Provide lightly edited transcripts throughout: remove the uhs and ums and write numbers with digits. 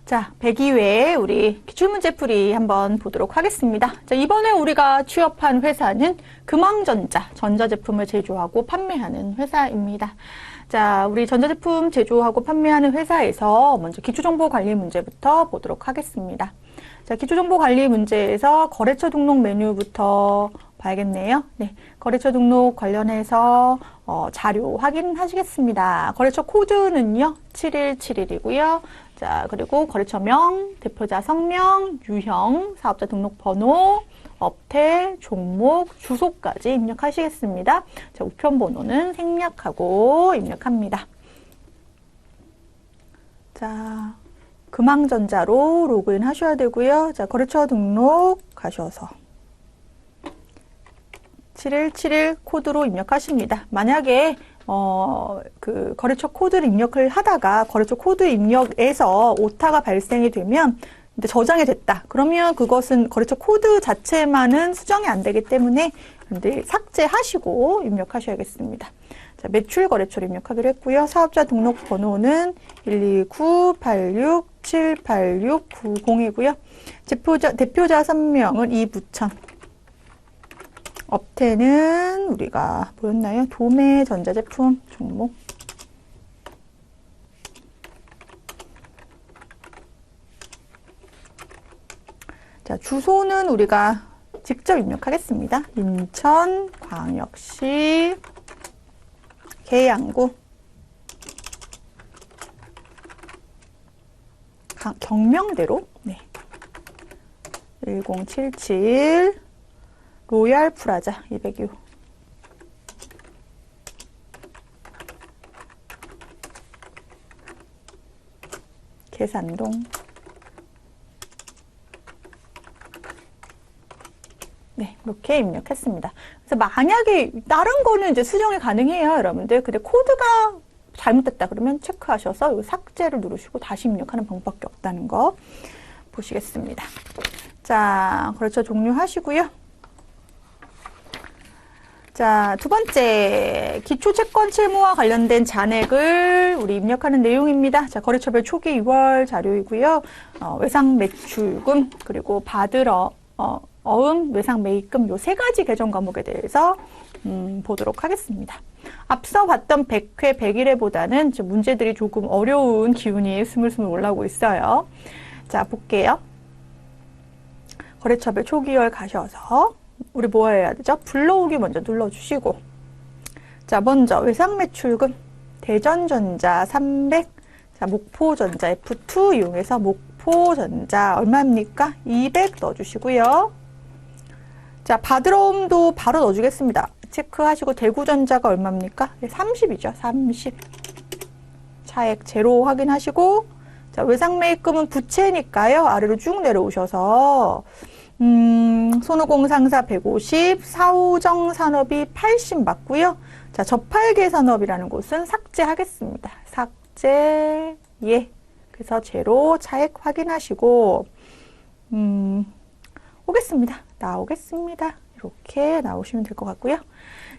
자, 102회 우리 기출문제풀이 한번 보도록 하겠습니다. 자, 이번에 우리가 취업한 회사는 금왕전자, 전자제품을 제조하고 판매하는 회사입니다. 자, 우리 전자제품 제조하고 판매하는 회사에서 먼저 기초정보관리 문제부터 보도록 하겠습니다. 자, 기초정보관리 문제에서 거래처 등록 메뉴부터 봐야겠네요. 네, 거래처 등록 관련해서 자료 확인하시겠습니다. 거래처 코드는요, 7171이고요. 자, 그리고 거래처명, 대표자 성명, 유형, 사업자 등록번호, 업태, 종목, 주소까지 입력하시겠습니다. 자, 우편번호는 생략하고 입력합니다. 자, 금왕전자로 로그인 하셔야 되고요. 자, 거래처 등록 가셔서 7171 코드로 입력하십니다. 만약에 그 거래처 코드를 입력을 하다가 거래처 코드 입력에서 오타가 발생이 되면 이제 저장이 됐다. 그러면 그것은 거래처 코드 자체만은 수정이 안 되기 때문에 여러분들 삭제하시고 입력하셔야겠습니다. 자, 매출 거래처를 입력하기로 했고요. 사업자 등록 번호는 129-86-786-90이고요. 대표자 선명은 이부천. 업태는 우리가 뭐였나요? 도매 전자제품 종목. 자, 주소는 우리가 직접 입력하겠습니다. 인천광역시 계양구 경명대로 1077 로얄 프라자 206 계산동 네, 이렇게 입력했습니다. 그래서 만약에 다른 거는 이제 수정이 가능해요, 여러분들. 근데 코드가 잘못됐다 그러면 체크하셔서 이 삭제를 누르시고 다시 입력하는 방법밖에 없다는 거 보시겠습니다. 자, 거래처 종료하시고요. 자, 두 번째, 기초채권 채무와 관련된 잔액을 우리 입력하는 내용입니다. 자, 거래처별 초기 2월 자료이고요. 외상 매출금, 그리고 받을 어음, 외상 매입금 요 세 가지 계정 과목에 대해서 보도록 하겠습니다. 앞서 봤던 100회, 101회보다는 문제들이 조금 어려운 기운이 스물스물 올라오고 있어요. 자, 볼게요. 거래처별 초기월 가셔서 우리 뭐 해야 되죠? 불러오기 먼저 눌러주시고, 자, 먼저 외상매출금 대전전자 300, 자, 목포전자 F2 이용해서 목포전자 얼마입니까? 200 넣어주시고요. 자, 받으러옴도 바로 넣어주겠습니다. 체크하시고 대구전자가 얼마입니까? 30이죠. 30. 차액 제로 확인하시고, 자, 외상매입금은 부채니까요. 아래로 쭉 내려오셔서 손오공상사 150, 사우정산업이 80 맞고요. 자, 저팔계산업이라는 곳은 삭제하겠습니다. 삭제, 예. 그래서 제로 차액 확인하시고, 오겠습니다. 나오겠습니다. 이렇게 나오시면 될 것 같고요.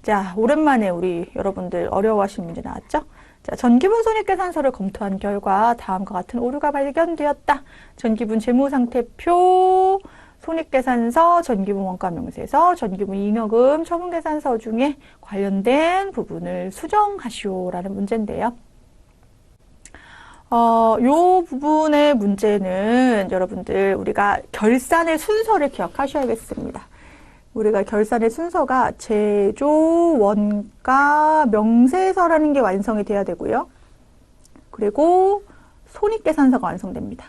자, 오랜만에 우리 여러분들 어려워하시는 문제 나왔죠? 자, 전기분 손익계산서를 검토한 결과 다음과 같은 오류가 발견되었다. 전기분 재무상태표, 손익계산서, 전기분 원가명세서, 전기분 잉여금, 처분계산서 중에 관련된 부분을 수정하시오라는 문제인데요. 요 부분의 문제는 여러분들 우리가 결산의 순서를 기억하셔야겠습니다. 우리가 결산의 순서가 제조, 원가, 명세서라는 게 완성이 돼야 되고요. 그리고 손익계산서가 완성됩니다.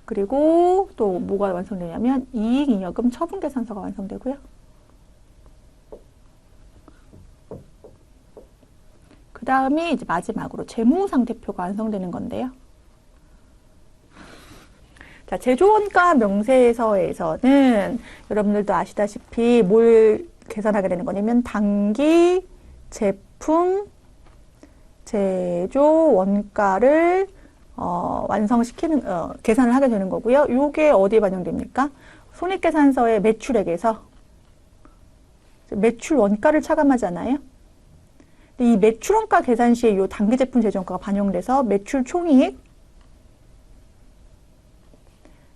그리고 또 뭐가 완성되냐면 이익잉여금 처분계산서가 완성되고요. 그 다음이 이제 마지막으로 재무상태표가 완성되는 건데요. 자, 제조원가 명세서에서는 여러분들도 아시다시피 뭘 계산하게 되는 거냐면 단기 제품 제조 원가를 완성시키는 계산을 하게 되는 거고요. 요게 어디에 반영됩니까? 손익계산서의 매출액에서 매출 원가를 차감하잖아요. 이 매출 원가 계산 시에 요 단기 제품 제조 원가가 반영돼서 매출 총이익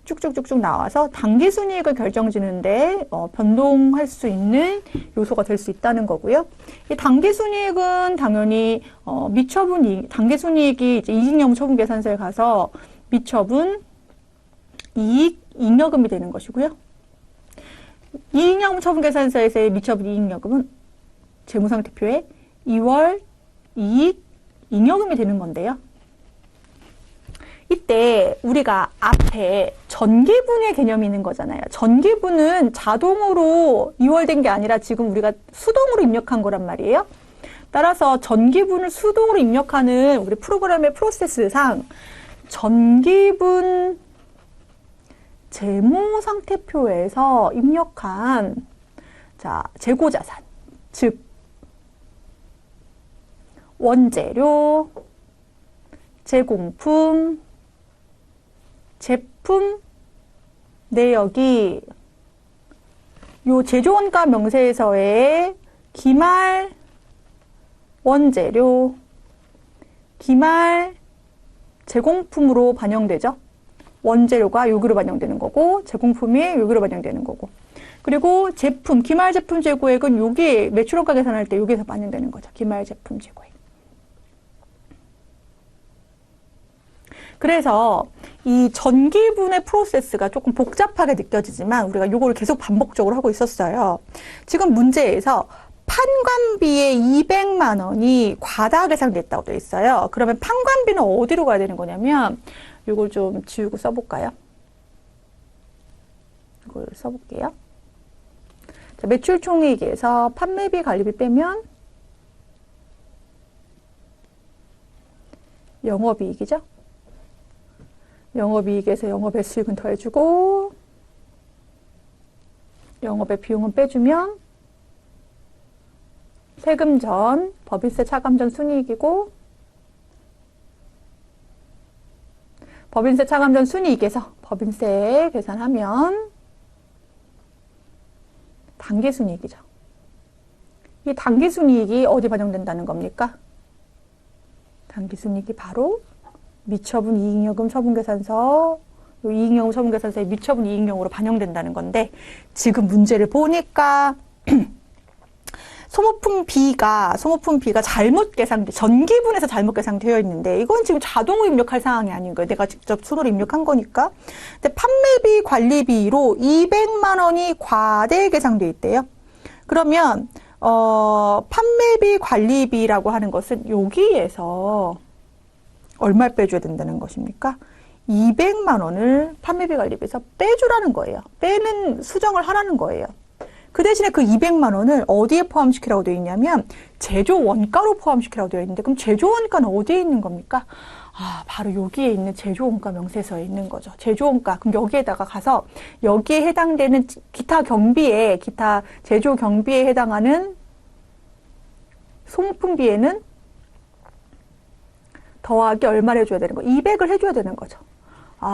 쭉쭉쭉쭉 나와서 당기순이익을 결정짓는데 변동할 수 있는 요소가 될 수 있다는 거고요. 이 당기순이익은 당연히 미처분 당기순이익이 이제 이익여금 처분계산서에 가서 미처분 이익 잉여금이 되는 것이고요. 이익여금 처분계산서에서의 미처분 이익여금은 재무상태표에 2월 이익 잉여금이 되는 건데요. 이때 우리가 앞에 전기분의 개념이 있는 거잖아요. 전기분은 자동으로 이월된 게 아니라 지금 우리가 수동으로 입력한 거란 말이에요. 따라서 전기분을 수동으로 입력하는 우리 프로그램의 프로세스상 전기분 재무상태표에서 입력한 재고자산, 즉 원재료, 제공품, 제품 내역이 요 제조원가 명세서의 기말 원재료, 기말 제공품으로 반영되죠. 원재료가 여기로 반영되는 거고 제공품이 여기로 반영되는 거고, 그리고 제품, 기말 제품 재고액은 여기 매출원가 계산할 때 여기서 반영되는 거죠. 기말 제품 재고액. 그래서 이 전기분의 프로세스가 조금 복잡하게 느껴지지만 우리가 이걸 계속 반복적으로 하고 있었어요. 지금 문제에서 판관비의 200만 원이 과다 계산됐다고 되어 있어요. 그러면 판관비는 어디로 가야 되는 거냐면 이걸 좀 지우고 써볼까요? 이걸 써볼게요. 자, 매출총이익에서 판매비 관리비 빼면 영업이익이죠. 영업이익에서 영업의 수익은 더해주고 영업의 비용은 빼주면 세금 전, 법인세 차감 전 순이익이고 법인세 차감 전 순이익에서 법인세 계산하면 당기순이익이죠. 이 당기순이익이 어디 반영된다는 겁니까? 당기순이익이 바로 미처분 이익여금 처분계산서, 이익여금 처분계산서의 미처분 이익여금으로 반영된다는 건데, 지금 문제를 보니까 소모품 B가 잘못 계산돼, 전기분에서 잘못 계산되어 있는데, 이건 지금 자동으로 입력할 사항이 아닌 거예요. 내가 직접 손으로 입력한 거니까. 근데 판매비 관리비로 200만 원이 과대 계산돼 있대요. 그러면 판매비 관리비라고 하는 것은 여기에서 얼마를 빼줘야 된다는 것입니까? 200만 원을 판매비 관리비에서 빼주라는 거예요. 빼는 수정을 하라는 거예요. 그 대신에 그 200만 원을 어디에 포함시키라고 되어 있냐면 제조 원가로 포함시키라고 되어 있는데, 그럼 제조 원가는 어디에 있는 겁니까? 바로 여기에 있는 제조 원가 명세서에 있는 거죠. 제조 원가. 그럼 여기에다가 가서 여기에 해당되는 기타 경비에, 기타 제조 경비에 해당하는 소모품비에는 더하기 얼마를 해줘야 되는 거? 200을 해줘야 되는 거죠.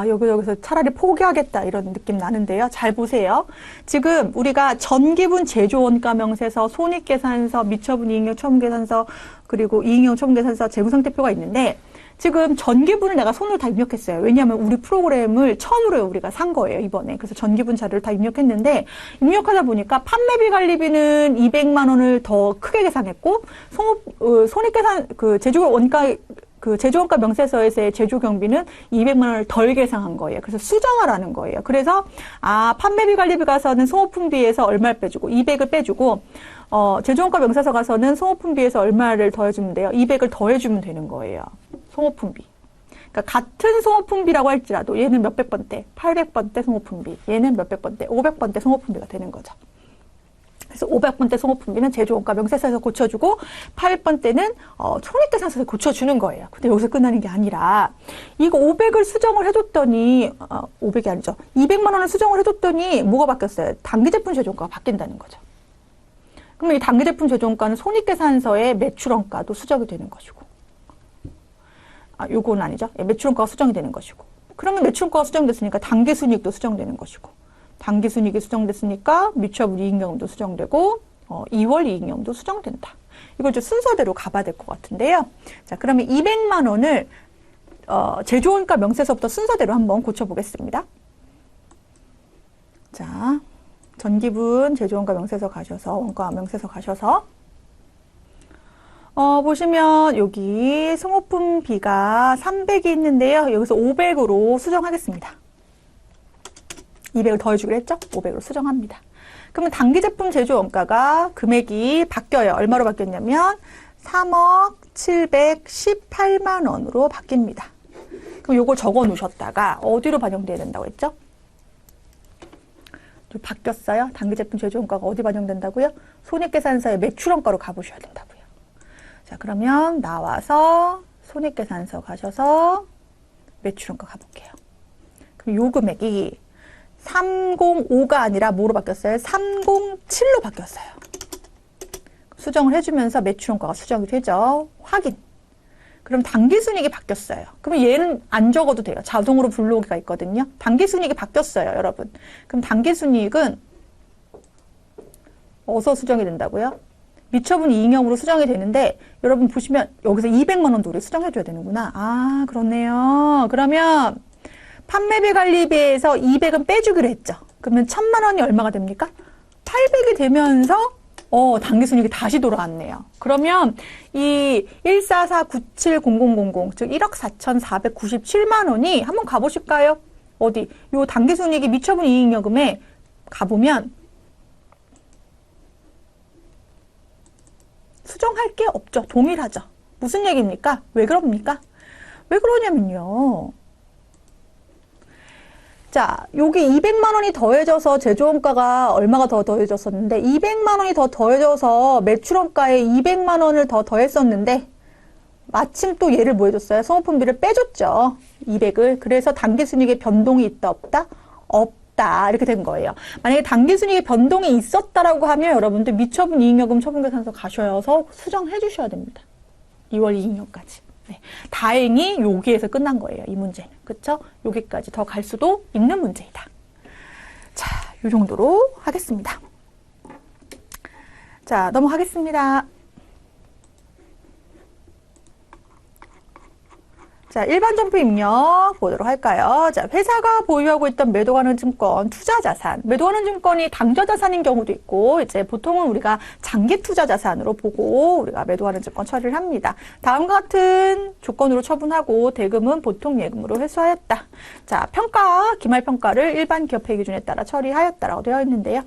여기서 차라리 포기하겠다 이런 느낌 나는데요. 잘 보세요. 지금 우리가 전기분 제조원가 명세서, 손익계산서, 미처분 이익여금 처분계산서, 그리고 이익여금 처분계산서 재무상태표가 있는데, 지금 전기분을 내가 손으로 다 입력했어요. 왜냐하면 우리 프로그램을 처음으로 우리가 산 거예요, 이번에. 그래서 전기분 자료를 다 입력했는데, 입력하다 보니까 판매비 관리비는 200만 원을 더 크게 계산했고, 손익계산, 제조 원가 명세서에서의 제조 경비는 200만 원을 덜 계산한 거예요. 그래서 수정하라는 거예요. 그래서 판매비 관리비 가서는 소모품비에서 얼마를 빼주고 200을 빼주고 제조 원가 명세서 가서는 소모품비에서 얼마를 더해주면 돼요. 200을 더해주면 되는 거예요. 소모품비. 그러니까 같은 소모품비라고 할지라도 얘는 몇백 번대, 800번대 소모품비, 얘는 몇백 번대, 500번대 소모품비가 되는 거죠. 그래서 500번대 소모품비는 제조원가 명세서에서 고쳐주고 800번대는 손익계산서에서 고쳐주는 거예요. 근데 여기서 끝나는 게 아니라 이거 500을 수정을 해줬더니 500이 아니죠. 200만 원을 수정을 해줬더니 뭐가 바뀌었어요? 당기제품 제조원가가 바뀐다는 거죠. 그러면 이 당기제품 제조원가는 손익계산서의 매출원가도 수정이 되는 것이고, 요건 아니죠. 매출원가가 수정이 되는 것이고, 그러면 매출원가가 수정됐으니까 당기순이익도 수정되는 것이고, 당기순이익이 수정됐으니까 미처분 이익여금도 수정되고 2월 이익여금도 수정된다. 이걸 좀 순서대로 가봐야 될 것 같은데요. 자, 그러면 200만 원을 제조원가 명세서부터 순서대로 한번 고쳐보겠습니다. 전기분 제조원가 명세서 가셔서 원가 명세서 가셔서 보시면 여기 승호품비가 300이 있는데요. 여기서 500으로 수정하겠습니다. 200을 더해주기로 했죠? 500으로 수정합니다. 그러면 단기 제품 제조 원가가 금액이 바뀌어요. 얼마로 바뀌었냐면 3억 718만 원으로 바뀝니다. 그럼 요걸 적어 놓으셨다가 어디로 반영돼야 된다고 했죠? 바뀌었어요. 단기 제품 제조 원가가 어디 반영된다고요? 손익계산서의 매출 원가로 가보셔야 된다고요. 자, 그러면 나와서 손익계산서 가셔서 매출 원가 가볼게요. 그럼 요 금액이 305가 아니라 뭐로 바뀌었어요? 307로 바뀌었어요. 수정을 해주면서 매출 원가가 수정이 되죠. 확인. 그럼 단기순이익이 바뀌었어요. 그럼 얘는 안 적어도 돼요. 자동으로 불러오기가 있거든요. 단기순이익이 바뀌었어요, 여러분. 그럼 단기순이익은 어디서 수정이 된다고요? 미처분 이익형으로 수정이 되는데 여러분 보시면 여기서 200만 원도 우리 수정해줘야 되는구나. 아, 그렇네요. 그러면 판매비 관리비에서 200은 빼주기로 했죠. 그러면 1000만 원이 얼마가 됩니까? 800이 되면서 단기순이익이 다시 돌아왔네요. 그러면 이 144970000 즉 1억 4,497만 원이 한번 가보실까요? 어디? 요 단기순이익이 미처분 이익여금에 가보면 수정할 게 없죠. 동일하죠. 무슨 얘기입니까? 왜 그럽니까? 왜 그러냐면요. 자, 여기 200만 원이 더해져서 제조원가가 얼마가 더 더해졌었는데 200만 원이 더 더해져서 매출원가에 200만 원을 더 더했었는데 마침 또 얘를 뭐 해줬어요? 성호품비를 빼줬죠. 200을. 그래서 단기순이익에 변동이 있다 없다? 없다. 이렇게 된 거예요. 만약에 단기순이익에 변동이 있었다라고 하면 여러분들 미처분 이익여금 처분계산서 가셔서 수정해 주셔야 됩니다. 2월 이익여금까지. 네. 다행히 여기에서 끝난 거예요. 이 문제는. 그쵸? 여기까지 더 갈 수도 있는 문제이다. 자, 이 정도로 하겠습니다. 자, 넘어가겠습니다. 자, 일반 점포 입력 보도록 할까요? 자, 회사가 보유하고 있던 매도가능 증권, 투자자산. 매도가능 증권이 당좌자산인 경우도 있고, 이제 보통은 우리가 장기 투자자산으로 보고 우리가 매도가능 증권 처리를 합니다. 다음과 같은 조건으로 처분하고 대금은 보통 예금으로 회수하였다. 자, 평가, 기말평가를 일반 기업회 기준에 따라 처리하였다라고 되어 있는데요.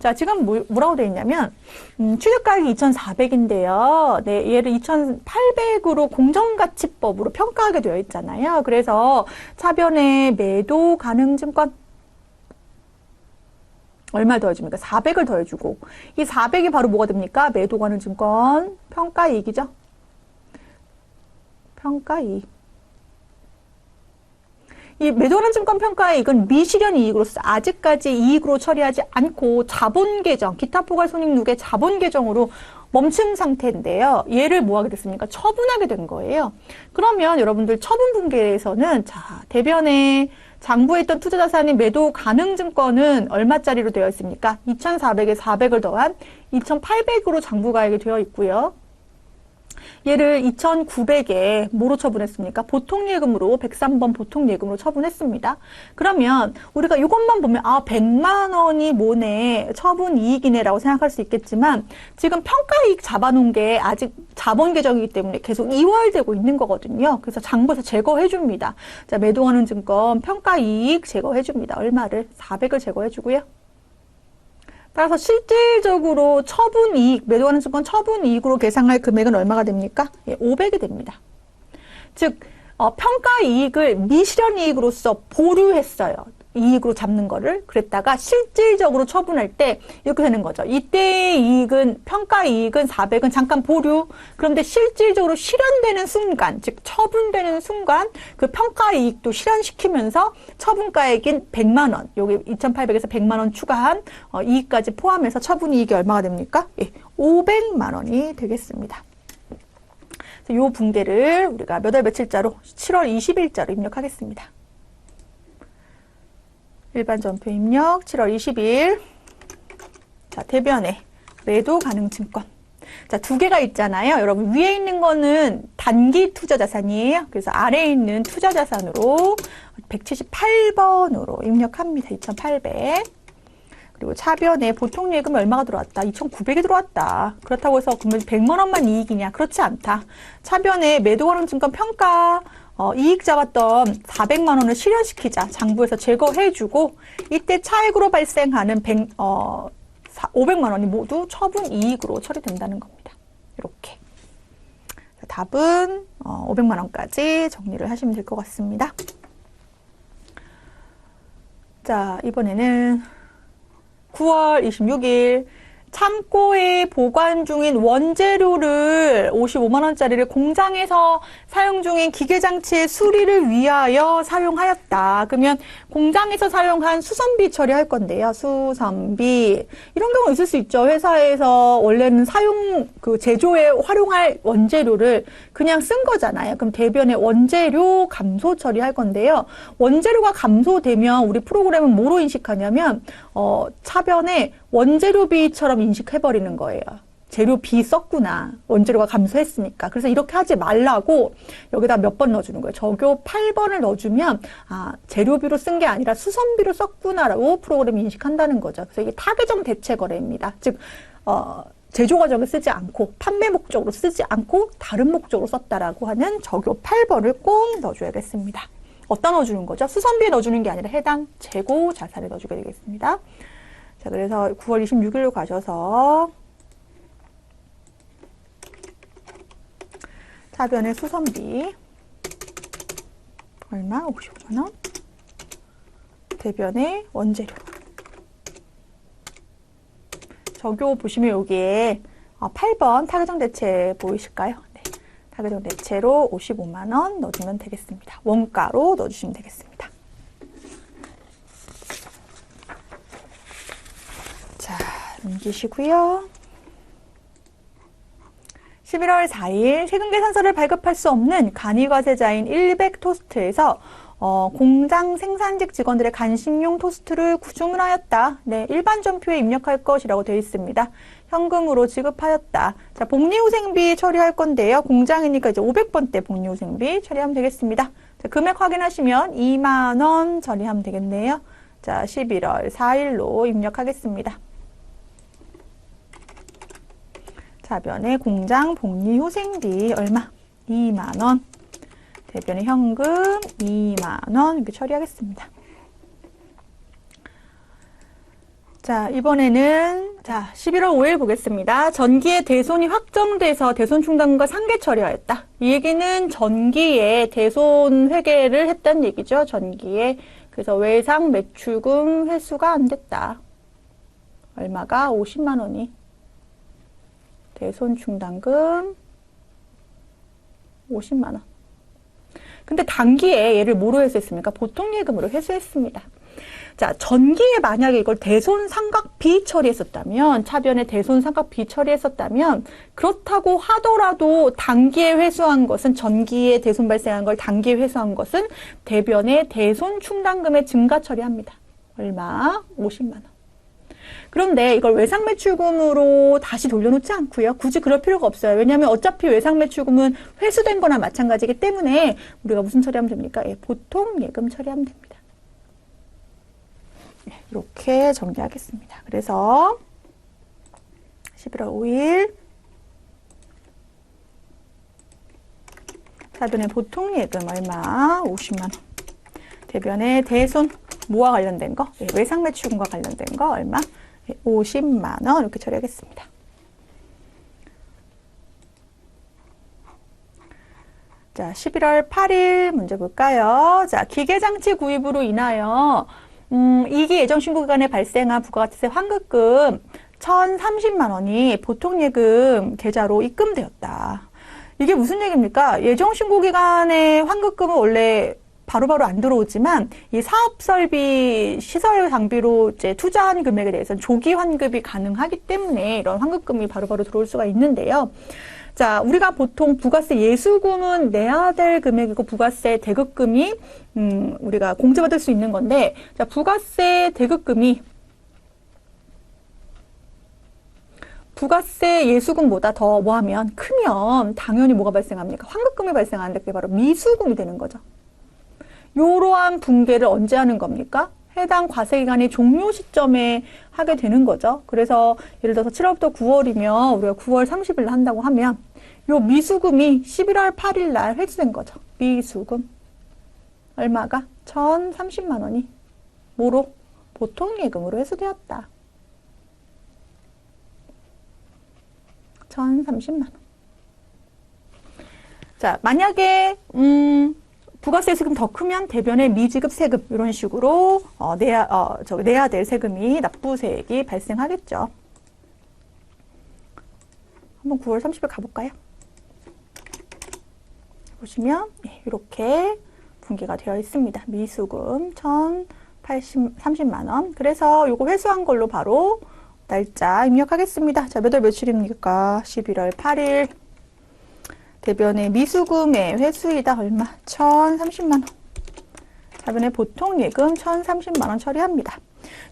자, 지금 뭐라고 되어 있냐면, 취득가액이 2,400인데요. 네, 얘를 2,800으로 공정가치법으로 평가하게 되어 있잖아요. 그래서 차변에 매도 가능 증권, 얼마 더해줍니까? 400을 더해주고, 이 400이 바로 뭐가 됩니까? 매도 가능 증권, 평가이익이죠? 평가이익. 이 매도하는 증권 평가이익은 미실현 이익으로서 아직까지 이익으로 처리하지 않고 자본 계정, 기타 포괄 손익 누계 자본 계정으로 멈춘 상태인데요. 얘를 뭐 하게 됐습니까? 처분하게 된 거예요. 그러면 여러분들 처분 분계에서는 자, 대변에 장부에 있던 투자자산이 매도 가능 증권은 얼마짜리로 되어 있습니까? 2,400에 400을 더한 2,800으로 장부가액이 되어 있고요. 얘를 2,900에 뭐로 처분했습니까? 보통예금으로 103번 보통예금으로 처분했습니다. 그러면 우리가 이것만 보면 100만 원이 뭐네 처분이익이네 라고 생각할 수 있겠지만 지금 평가이익 잡아놓은 게 아직 자본 계정이기 때문에 계속 이월되고 있는 거거든요. 그래서 장부에서 제거해 줍니다. 자, 매도하는 증권 평가이익 제거해 줍니다. 얼마를? 400을 제거해 주고요. 따라서 실질적으로 처분이익, 매도하는 증권 처분이익으로 계상할 금액은 얼마가 됩니까? 예, 500이 됩니다. 즉 평가이익을 미실현이익으로서 보류했어요. 이익으로 잡는 거를. 그랬다가 실질적으로 처분할 때 이렇게 되는 거죠. 이때의 이익은 평가이익은 400은 잠깐 보류. 그런데 실질적으로 실현되는 순간, 즉 처분되는 순간 그 평가이익도 실현시키면서 처분가액인 100만 원, 여기 2,800에서 100만 원 추가한 이익까지 포함해서 처분이익이 얼마가 됩니까? 예, 500만 원이 되겠습니다. 이 분계를 우리가 몇 월 며칠자로 7월 20일자로 입력하겠습니다. 일반 전표 입력 7월 20일. 자, 대변에 매도 가능 증권. 자, 두 개가 있잖아요. 여러분 위에 있는 거는 단기 투자 자산이에요. 그래서 아래에 있는 투자 자산으로 178번으로 입력합니다. 2,800. 그리고 차변에 보통 예금 얼마가 들어왔다? 2,900이 들어왔다. 그렇다고 해서 그러면 100만 원만 이익이냐? 그렇지 않다. 차변에 매도가능증권 평가 이익 잡았던 400만 원을 실현시키자. 장부에서 제거해주고 이때 차액으로 발생하는 500만 원이 모두 처분 이익으로 처리된다는 겁니다. 이렇게. 답은 500만 원까지 정리를 하시면 될 것 같습니다. 자, 이번에는 9월 26일 창고에 보관 중인 원재료를 55만 원짜리를 공장에서 사용 중인 기계장치의 수리를 위하여 사용하였다. 그러면 공장에서 사용한 수선비 처리할 건데요. 수선비. 이런 경우 있을 수 있죠. 회사에서 원래는 제조에 활용할 원재료를 그냥 쓴 거잖아요. 그럼 대변에 원재료 감소 처리할 건데요. 원재료가 감소되면 우리 프로그램은 뭐로 인식하냐면 차변에 원재료비처럼 인식해버리는 거예요. 재료비 썼구나. 원재료가 감소했으니까. 그래서 이렇게 하지 말라고 여기다 몇 번 넣어주는 거예요. 적요 8번을 넣어주면 재료비로 쓴 게 아니라 수선비로 썼구나라고 프로그램이 인식한다는 거죠. 그래서 이게 타계정 대체 거래입니다. 즉 제조 과정에 쓰지 않고 판매 목적으로 쓰지 않고 다른 목적으로 썼다라고 하는 적요 8번을 꼭 넣어줘야겠습니다. 어디다 넣어주는 거죠? 수선비에 넣어주는 게 아니라 해당 재고 자산에 넣어주게 되겠습니다. 자, 그래서 9월 26일로 가셔서 차변의 수선비 얼마? 55만 원. 대변의 원재료. 적요 보시면 여기에 8번 타계정 대체 보이실까요? 네. 타계정 대체로 55만 원 넣어주면 되겠습니다. 원가로 넣어주시면 되겠습니다. 자, 넘기시고요. 11월 4일 세금계산서를 발급할 수 없는 간이과세자인 100토스트에서 공장 생산직 직원들의 간식용 토스트를 주문하였다. 네, 일반 전표에 입력할 것이라고 되어 있습니다. 현금으로 지급하였다. 자, 복리후생비 처리할 건데요. 공장이니까 이제 500번대 복리후생비 처리하면 되겠습니다. 자, 금액 확인하시면 2만 원 처리하면 되겠네요. 자, 11월 4일로 입력하겠습니다. 차변에 공장 복리후생비 얼마? 2만 원. 대변에 현금 2만 원 이렇게 처리하겠습니다. 자, 이번에는 11월 5일 보겠습니다. 전기의 대손이 확정돼서 대손 충당금과 상계 처리하였다. 이 얘기는 전기에 대손 회계를 했다는 얘기죠. 전기에. 그래서 외상 매출금 회수가 안 됐다. 얼마가? 50만 원이. 대손 충당금 50만 원. 근데 단기에 얘를 뭐로 회수했습니까? 보통 예금으로 회수했습니다. 자, 전기에 만약에 이걸 대손 삼각비 처리했었다면, 차변에 대손 삼각비 처리했었다면, 그렇다고 하더라도 단기에 회수한 것은, 전기에 대손 발생한 걸 단기에 회수한 것은 대변에 대손 충당금의 증가 처리합니다. 얼마? 50만 원. 그런데 이걸 외상매출금으로 다시 돌려놓지 않고요. 굳이 그럴 필요가 없어요. 왜냐하면 어차피 외상매출금은 회수된 거나 마찬가지이기 때문에 우리가 무슨 처리하면 됩니까? 예, 보통 예금 처리하면 됩니다. 이렇게 정리하겠습니다. 그래서 11월 5일 차변의 보통 예금 얼마? 50만 원. 대변의 대손 뭐와 관련된 거? 예, 외상매출금과 관련된 거 얼마? 50만 원 이렇게 처리하겠습니다. 자, 11월 8일 문제 볼까요? 자, 기계장치 구입으로 인하여 이기 예정신고 기간에 발생한 부가가치세 환급금 1,030만 원이 보통예금 계좌로 입금되었다. 이게 무슨 얘기입니까? 예정신고 기간에 환급금은 원래 바로바로 안 들어오지만 이 사업설비, 시설 장비로 이제 투자한 금액에 대해서는 조기 환급이 가능하기 때문에 이런 환급금이 바로바로 들어올 수가 있는데요. 자, 우리가 보통 부가세 예수금은 내야 될 금액이고 부가세 대급금이 우리가 공제받을 수 있는 건데, 자, 부가세 대급금이 부가세 예수금보다 더 뭐하면 크면 당연히 뭐가 발생합니까? 환급금이 발생하는데 그게 바로 미수금이 되는 거죠. 이러한 붕괴를 언제 하는 겁니까? 해당 과세기간이 종료 시점에 하게 되는 거죠. 그래서 예를 들어서 7월부터 9월이면 우리가 9월 30일 한다고 하면 요 미수금이 11월 8일 날 회수된 거죠. 미수금. 얼마가? 1,030만 원이 뭐로? 보통예금으로 회수되었다. 1,030만 원. 자, 만약에 부가세 세금 더 크면 대변에 미지급 세금 이런 식으로 내야 될 세금이 납부세액이 발생하겠죠. 한번 9월 30일 가볼까요? 보시면 이렇게 분기가 되어 있습니다. 미수금 1,030만 원. 그래서 요거 회수한 걸로 바로 날짜 입력하겠습니다. 자, 몇 월 며칠입니까? 11월 8일. 대변의 미수금의 회수이다. 얼마? 1,030만 원. 대변의 보통예금 1,030만 원 처리합니다.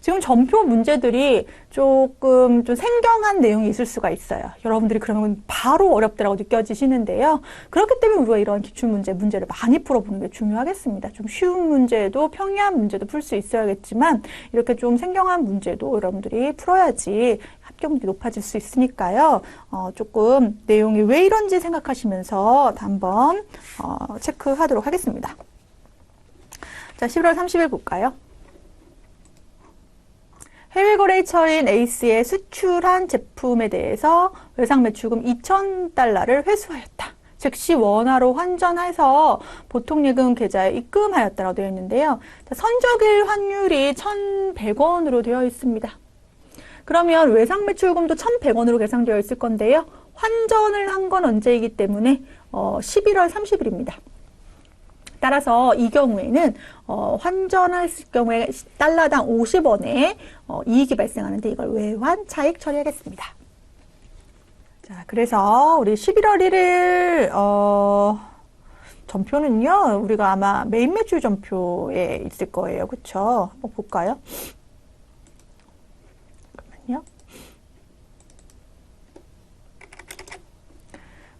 지금 전표 문제들이 조금 좀 생경한 내용이 있을 수가 있어요. 여러분들이 그러면 바로 어렵다고 느껴지시는데요. 그렇기 때문에 우리가 이런 기출문제를 많이 풀어보는 게 중요하겠습니다. 좀 쉬운 문제도 평이한 문제도 풀 수 있어야겠지만 이렇게 좀 생경한 문제도 여러분들이 풀어야지 합격률이 높아질 수 있으니까요. 조금 내용이 왜 이런지 생각하시면서 한번 체크하도록 하겠습니다. 자, 11월 30일 볼까요? 해외거래처인 에이스에 수출한 제품에 대해서 외상 매출금 2,000달러를 회수하였다. 즉시 원화로 환전해서 보통예금 계좌에 입금하였다라고 되어 있는데요. 선적일 환율이 1,100원으로 되어 있습니다. 그러면 외상 매출금도 1,100원으로 계산되어 있을 건데요. 환전을 한 건 언제이기 때문에 11월 30일입니다. 따라서 이 경우에는 환전했을 경우에 달러당 50원의 이익이 발생하는데 이걸 외환 차익 처리하겠습니다. 자, 그래서 우리 11월 1일 전표는요. 우리가 아마 메인 매출 전표에 있을 거예요. 그렇죠? 한번 볼까요? 잠깐만요.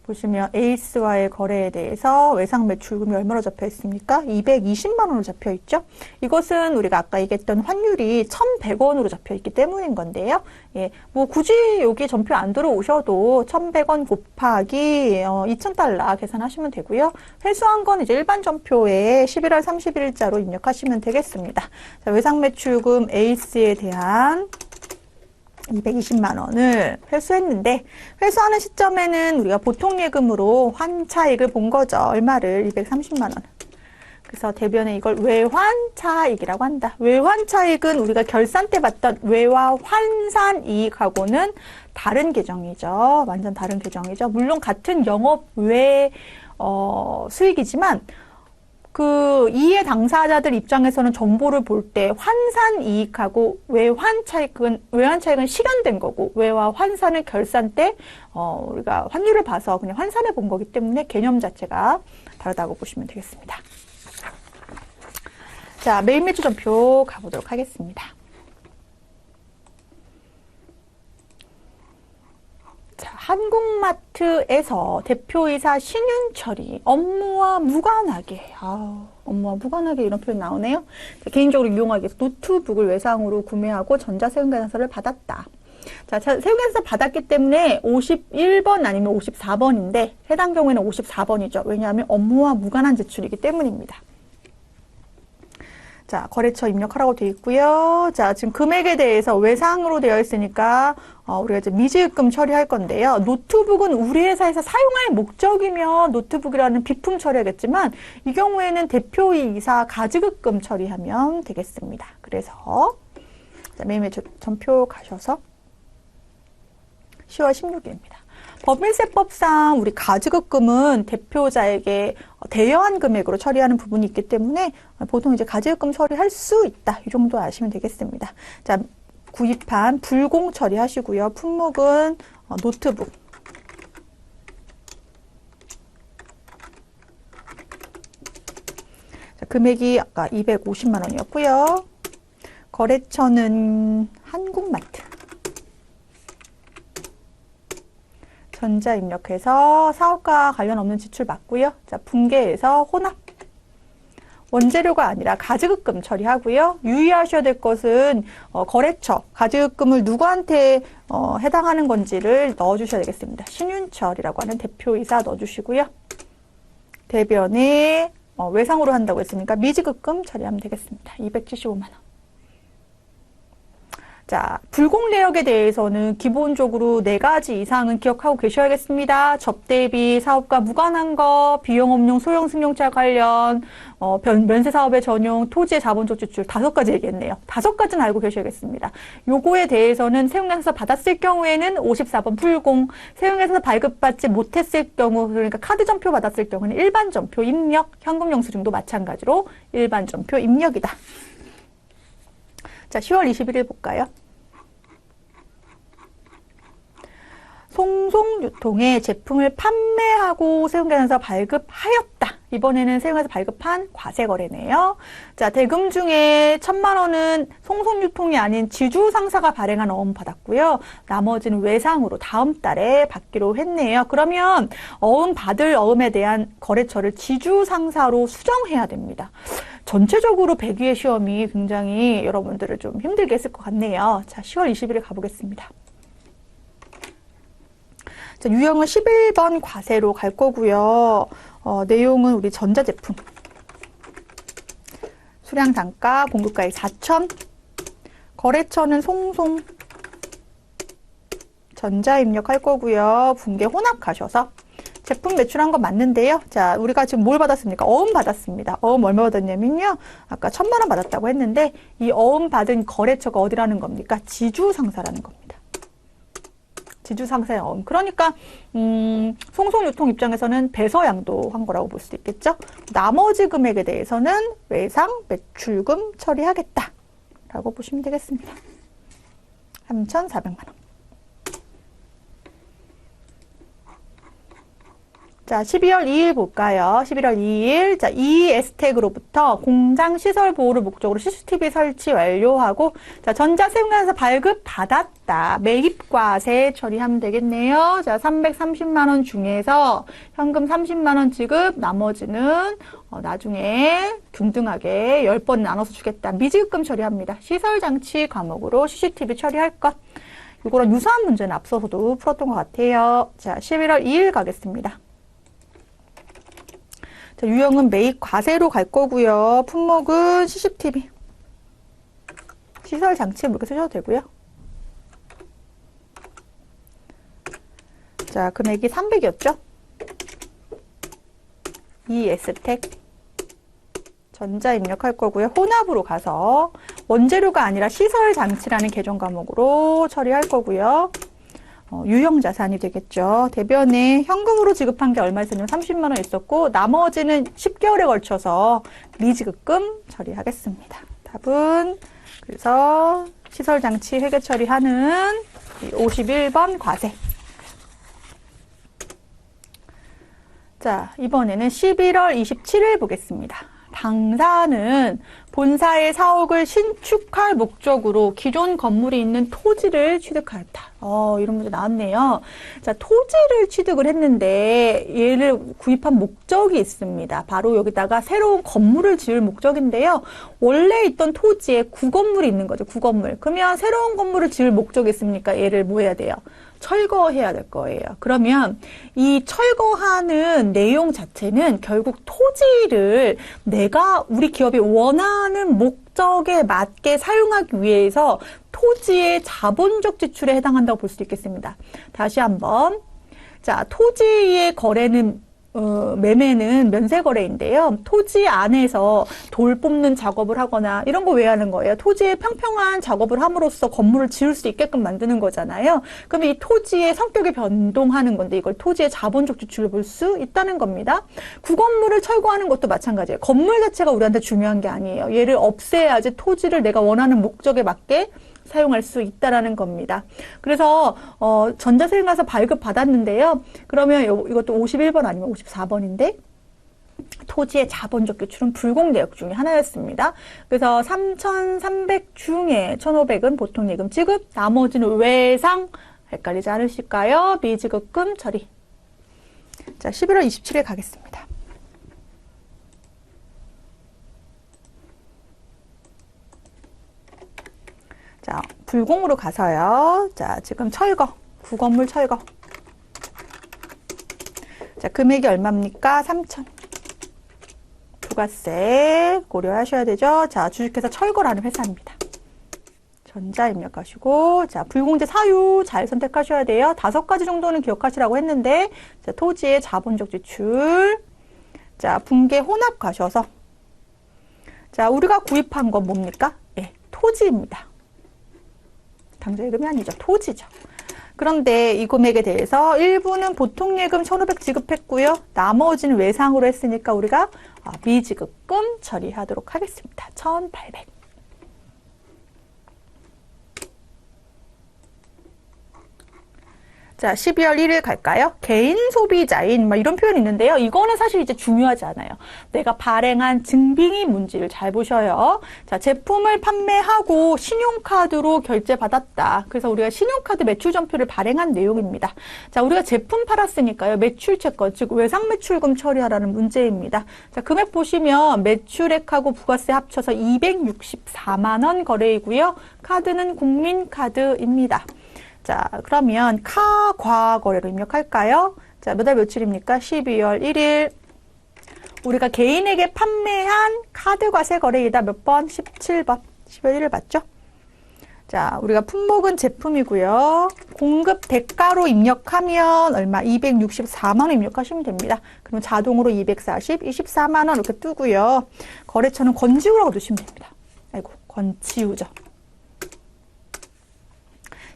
보시면 에이스와의 거래에 대해서 외상 매출금이 얼마로 잡혀 있습니까? 220만 원으로 잡혀 있죠. 이것은 우리가 아까 얘기했던 환율이 1,100원으로 잡혀 있기 때문인 건데요. 예, 뭐 굳이 여기 전표 안 들어오셔도 1,100원 곱하기 2,000달러 계산하시면 되고요. 회수한 건 이제 일반 전표에 11월 30일자로 입력하시면 되겠습니다. 자, 외상 매출금 에이스에 대한 220만 원을 회수했는데 회수하는 시점에는 우리가 보통예금으로 환차익을 본 거죠. 얼마를? 230만 원. 그래서 대변에 이걸 외환차익이라고 한다. 외환차익은 우리가 결산 때 봤던 외화 환산 이익하고는 다른 계정이죠. 완전 다른 계정이죠. 물론 같은 영업 외 수익이지만 그 이해 당사자들 입장에서는 정보를 볼 때 환산 이익하고 외환 차익은 시간된 거고 외화 환산은 결산 때 우리가 환율을 봐서 그냥 환산해 본 거기 때문에 개념 자체가 다르다고 보시면 되겠습니다. 자, 메인 매출 전표 가보도록 하겠습니다. 자, 한국마트에서 대표이사 신윤 처리, 업무와 무관하게, 업무와 무관하게 이런 표현 나오네요. 자, 개인적으로 이용하기 위해서 노트북을 외상으로 구매하고 전자세금계산서를 받았다. 자, 세금계산서 받았기 때문에 51번 아니면 54번인데 해당 경우에는 54번이죠. 왜냐하면 업무와 무관한 제출이기 때문입니다. 자, 거래처 입력하라고 되어 있고요. 자, 지금 금액에 대해서 외상으로 되어 있으니까 우리가 이제 미지급금 처리할 건데요. 노트북은 우리 회사에서 사용할 목적이면 노트북이라는 비품 처리하겠지만 이 경우에는 대표이사 가지급금 처리하면 되겠습니다. 그래서 자, 메인 매출 전표 가셔서 10월 16일입니다. 법인세법상 우리 가지급금은 대표자에게 대여한 금액으로 처리하는 부분이 있기 때문에 보통 이제 가지급금 처리할 수 있다. 이 정도 아시면 되겠습니다. 자, 구입한 불공 처리하시고요. 품목은 노트북. 자, 금액이 아까 250만 원이었고요. 거래처는 한국마트. 전자 입력해서 사업과 관련 없는 지출 맞고요. 자, 분계해서 혼합. 원재료가 아니라 가지급금 처리하고요. 유의하셔야 될 것은 거래처, 가지급금을 누구한테 해당하는 건지를 넣어주셔야 되겠습니다. 신윤철이라고 하는 대표이사 넣어주시고요. 대변에 외상으로 한다고 했으니까 미지급금 처리하면 되겠습니다. 275만 원. 자, 불공내역에 대해서는 기본적으로 4가지 이상은 기억하고 계셔야겠습니다. 접대비, 사업과 무관한 거, 비용업용 소형 승용차 관련, 면세사업의 전용, 토지의 자본적 지출 5가지 얘기했네요. 5가지는 알고 계셔야겠습니다. 요거에 대해서는 세운에서 받았을 경우에는 54번 불공, 세운에서 발급받지 못했을 경우, 그러니까 카드 전표 받았을 경우는 일반 전표 입력, 현금 영수증도 마찬가지로 일반 전표 입력이다. 자, 10월 21일 볼까요? 송송유통에 제품을 판매하고 세운계산서 발급하였다. 이번에는 세운계산서 발급한 과세거래네요. 자, 대금 중에 1,000만 원은 송송유통이 아닌 지주상사가 발행한 어음 받았고요. 나머지는 외상으로 다음 달에 받기로 했네요. 그러면 어음 받을 어음에 대한 거래처를 지주상사로 수정해야 됩니다. 전체적으로 배기의 시험이 굉장히 여러분들을 좀 힘들게 했을 것 같네요. 자, 10월 20일에 가보겠습니다. 자, 유형은 11번 과세로 갈 거고요. 내용은 우리 전자제품. 수량 단가, 공급가액 4천. 거래처는 송송. 전자 입력할 거고요. 분계 혼합하셔서. 제품 매출한 건 맞는데요. 자, 우리가 지금 뭘 받았습니까? 어음 받았습니다. 어음 얼마 받았냐면요. 아까 1,000만 원 받았다고 했는데 이 어음 받은 거래처가 어디라는 겁니까? 지주상사라는 겁니다. 지주상사의 어음. 그러니까 송송유통 입장에서는 배서양도 한 거라고 볼 수도 있겠죠. 나머지 금액에 대해서는 외상, 매출금 처리하겠다 라고 보시면 되겠습니다. 3,400만 원. 자, 12월 2일 볼까요? 11월 2일. 자, 이에스텍으로부터 공장 시설 보호를 목적으로 CCTV 설치 완료하고, 자, 전자세운계산서 발급 받았다. 매입과세 처리하면 되겠네요. 자, 330만원 중에서 현금 30만원 지급, 나머지는 나중에 균등하게 10번 나눠서 주겠다. 미지급금 처리합니다. 시설장치 과목으로 CCTV 처리할 것. 이거랑 유사한 문제는 앞서서도 풀었던 것 같아요. 자, 11월 2일 가겠습니다. 자, 유형은 매입 과세로 갈 거고요. 품목은 CCTV. 시설 장치에 이렇게 쓰셔도 되고요. 자, 금액이 300이었죠? 이에스텍. 전자 입력할 거고요. 혼합으로 가서 원재료가 아니라 시설 장치라는 계정 과목으로 처리할 거고요. 유형 자산이 되겠죠. 대변에 현금으로 지급한 게 얼마 있었냐면 30만 원 있었고 나머지는 10개월에 걸쳐서 미지급금 처리하겠습니다. 답은 그래서 시설장치 회계 처리하는 51번 과세. 자, 이번에는 11월 27일 보겠습니다. 당사는 본사의 사옥을 신축할 목적으로 기존 건물이 있는 토지를 취득하였다. 이런 문제 나왔네요. 자, 토지를 취득을 했는데 얘를 구입한 목적이 있습니다. 바로 여기다가 새로운 건물을 지을 목적인데요. 원래 있던 토지에 구건물이 있는 거죠. 구건물. 그러면 새로운 건물을 지을 목적이 있으니까 얘를 뭐 해야 돼요? 철거해야 될 거예요. 그러면 이 철거하는 내용 자체는 결국 토지를 내가 우리 기업이 원하는 목적에 맞게 사용하기 위해서 토지의 자본적 지출에 해당한다고 볼 수 있겠습니다. 다시 한번. 자, 토지의 거래는 매매는 면세거래인데요. 토지 안에서 돌 뽑는 작업을 하거나 이런 거 왜 하는 거예요? 토지에 평평한 작업을 함으로써 건물을 지을 수 있게끔 만드는 거잖아요. 그러면 이 토지의 성격이 변동하는 건데 이걸 토지의 자본적 지출을 볼 수 있다는 겁니다. 구건물을 철거하는 것도 마찬가지예요. 건물 자체가 우리한테 중요한 게 아니에요. 얘를 없애야지 토지를 내가 원하는 목적에 맞게 사용할 수 있다라는 겁니다. 그래서 전자세금 가서 발급 받았는데요. 그러면 이것도 51번 아니면 54번인데 토지의 자본적 지출은 불공 내역 중에 하나였습니다. 그래서 3,300 중에 1,500은 보통 예금 지급, 나머지는 외상. 헷갈리지 않으실까요? 미지급금 처리. 자, 11월 27일 가겠습니다. 자, 불공으로 가서요. 자, 지금 철거, 구건물 철거. 자, 금액이 얼마입니까? 3천. 부가세 고려하셔야 되죠. 자, 주식회사 철거라는 회사입니다. 전자 입력하시고, 자, 불공제 사유 잘 선택하셔야 돼요. 5가지 정도는 기억하시라고 했는데, 자, 토지의 자본적 지출. 자, 분계 혼합 가셔서, 자, 우리가 구입한 건 뭡니까? 예, 토지입니다. 당좌예금이 아니죠. 토지죠. 그런데 이 금액에 대해서 일부는 보통예금 1,500 지급했고요. 나머지는 외상으로 했으니까 우리가 미지급금 처리하도록 하겠습니다. 1,800. 자, 12월 1일 갈까요? 개인 소비자인 이런 표현이 있는데요. 이거는 사실 이제 중요하지 않아요. 내가 발행한 증빙이 뭔지를 잘 보셔요. 자, 제품을 판매하고 신용카드로 결제받았다. 그래서 우리가 신용카드 매출전표를 발행한 내용입니다. 자, 우리가 제품 팔았으니까요. 매출채권, 즉 외상매출금 처리하라는 문제입니다. 자, 금액 보시면 매출액하고 부가세 합쳐서 264만 원 거래이고요. 카드는 국민카드입니다. 자, 그러면 과거래로 입력할까요? 자, 몇 월 며칠입니까? 12월 1일. 우리가 개인에게 판매한 카드과세 거래이다. 몇 번? 17번. 12월 1일 맞죠? 자, 우리가 품목은 제품이고요. 공급 대가로 입력하면 얼마? 264만 원 입력하시면 됩니다. 그럼 자동으로 240, 24만 원 이렇게 뜨고요. 거래처는 권지우라고 두시면 됩니다. 아이고, 권지우죠.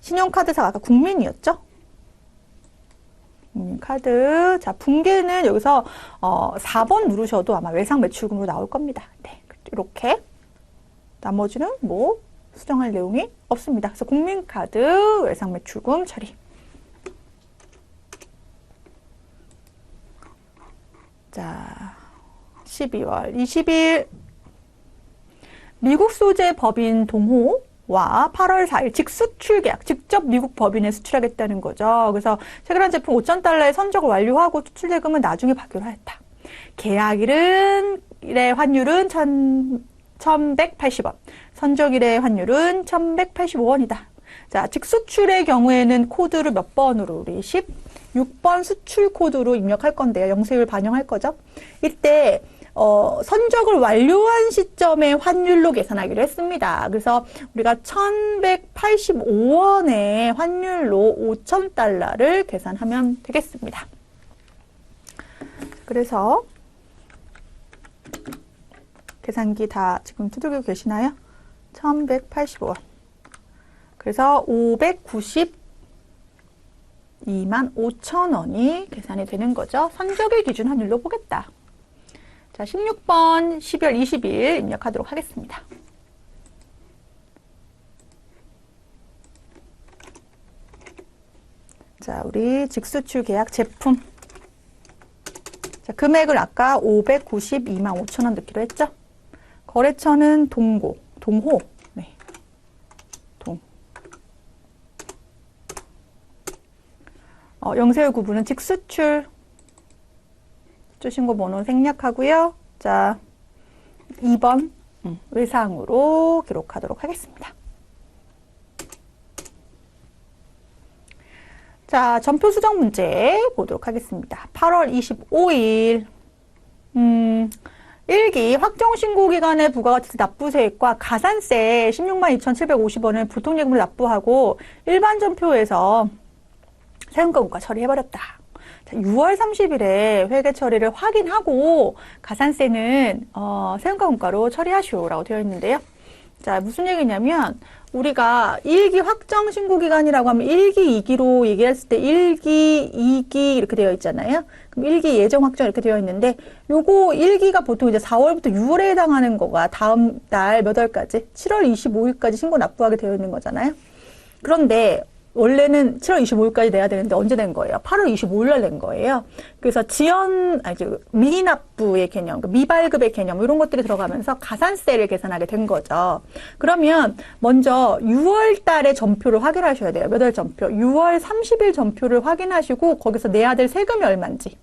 신용카드사가 아까 국민이었죠? 카드. 자, 분계는 여기서 4번 누르셔도 아마 외상매출금으로 나올 겁니다. 네, 이렇게. 나머지는 뭐 수정할 내용이 없습니다. 그래서 국민카드 외상매출금 처리. 자, 12월 20일 미국 소재 법인 동호 와 8월 4일 직수출 계약, 직접 미국 법인에 수출하겠다는 거죠. 그래서 체결한 제품 5,000달러의 선적을 완료하고 수출 대금은 나중에 받기로 했다. 계약일의 환율은 1,180원, 선적일의 환율은 1,185원이다. 자, 직수출의 경우에는 코드를 몇 번으로 우리 16번 수출 코드로 입력할 건데요. 영세율 반영할 거죠. 이때 선적을 완료한 시점의 환율로 계산하기로 했습니다. 그래서 우리가 1,185원의 환율로 5,000달러를 계산하면 되겠습니다. 그래서 계산기 다 지금 두들기고 계시나요? 1,185원. 그래서 592만 5천 원이 계산이 되는 거죠. 선적일 기준 환율로 보겠다. 자, 16번 12월 20일 입력하도록 하겠습니다. 자, 우리 직수출 계약 제품. 자, 금액을 아까 592만 5천 원 넣기로 했죠? 거래처는 동호. 네. 영세율 구분은 직수출. 주신고 번호 생략하고요. 자, 2번 외상으로 기록하도록 하겠습니다. 자, 전표 수정 문제 보도록 하겠습니다. 8월 25일 1기 확정신고기간의 부가가치세 납부세액과 가산세 16만 2,750원을 보통예금으로 납부하고 일반 전표에서 세금과 처리해버렸다. 6월 30일에 회계 처리를 확인하고 가산세는 세금과 원가로 처리하시오라고 되어 있는데요. 자, 무슨 얘기냐면 우리가 1기 확정 신고 기간이라고 하면 1기, 2기로 얘기했을 때 1기, 2기 이렇게 되어 있잖아요. 그럼 1기 예정 확정 이렇게 되어 있는데 요거 1기가 보통 이제 4월부터 6월에 해당하는 거가 다음 달 몇 월까지? 7월 25일까지 신고 납부하게 되어 있는 거잖아요. 그런데 원래는 7월 25일까지 내야 되는데 언제 된 거예요? 8월 25일 날 낸 거예요. 그래서 미납부의 개념, 미발급의 개념 이런 것들이 들어가면서 가산세를 계산하게 된 거죠. 그러면 먼저 6월 달에 전표를 확인하셔야 돼요. 몇 월 전표? 6월 30일 전표를 확인하시고 거기서 내야 될 세금이 얼마인지.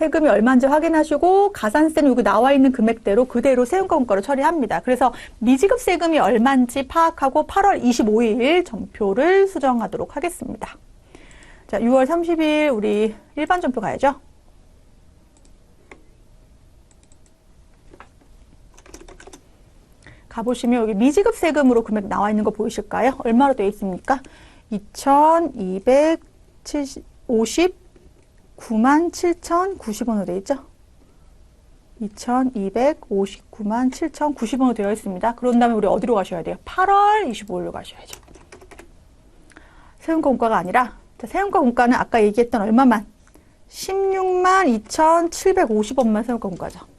세금이 얼마인지 확인하시고 가산세는 여기 나와 있는 금액대로 그대로 세금과 공과로 처리합니다. 그래서 미지급 세금이 얼마인지 파악하고 8월 25일 전표를 수정하도록 하겠습니다. 자, 6월 30일 우리 일반 전표 가야죠. 가보시면 여기 미지급 세금으로 금액 나와 있는 거 보이실까요? 얼마로 되어 있습니까? 2,259만 7,090원으로 되어 있죠? 2,259만 7,090원으로 되어 있습니다. 그런 다음에 우리 어디로 가셔야 돼요? 8월 25일로 가셔야죠. 세금과 공과가 아니라, 자, 세금과 공과는 아까 얘기했던 얼마만? 16만 2,750원만 세금과 공과죠.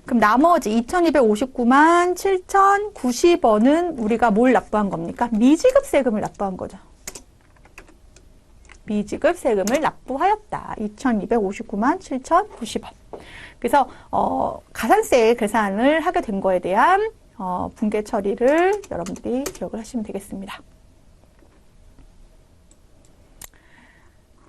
그럼 나머지 2,259만 7,090원은 우리가 뭘 납부한 겁니까? 미지급 세금을 납부한 거죠. 미지급 세금을 납부하였다. 2,259만 7,090원. 그래서 가산세 계산을 하게 된 거에 대한 분계 처리를 여러분들이 기억을 하시면 되겠습니다.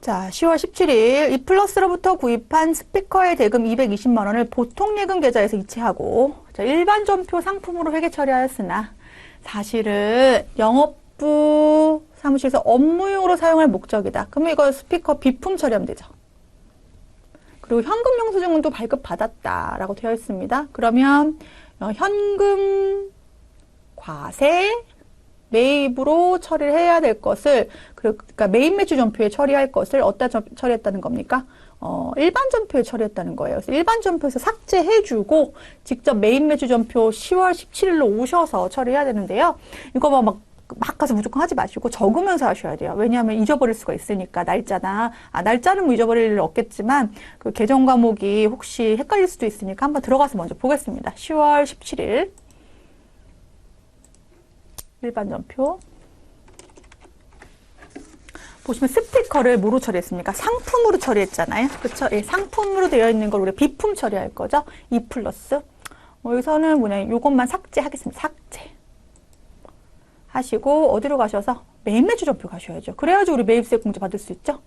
자, 10월 17일 이플러스로부터 구입한 스피커의 대금 220만 원을 보통예금 계좌에서 이체하고 자, 일반 전표 상품으로 회계 처리하였으나 사실은 영업부 사무실에서 업무용으로 사용할 목적이다. 그러면 이거 스피커 비품 처리하면 되죠. 그리고 현금 영수증도 발급받았다라고 되어 있습니다. 그러면 현금 과세 매입으로 처리를 해야 될 것을 그러니까 매입 매출 전표에 처리할 것을 어디다 처리했다는 겁니까? 일반 전표에 처리했다는 거예요. 그래서 일반 전표에서 삭제해주고 직접 매입 매출 전표 10월 17일로 오셔서 처리해야 되는데요. 이거 막 가서 무조건 하지 마시고 적으면서 하셔야 돼요. 왜냐하면 잊어버릴 수가 있으니까 날짜나 날짜는 뭐 잊어버릴 일 없겠지만 그 계정 과목이 혹시 헷갈릴 수도 있으니까 한번 들어가서 먼저 보겠습니다. 10월 17일 일반 전표 보시면 스피커를 뭐로 처리했습니까? 상품으로 처리했잖아요. 그렇죠? 예, 상품으로 되어 있는 걸 우리가 비품 처리할 거죠. 2 플러스 여기서는 뭐냐 이것만 삭제하겠습니다. 삭제 하시고 어디로 가셔서 매입매출 전표 가셔야죠. 그래야지 우리 매입세 공제 받을 수 있죠.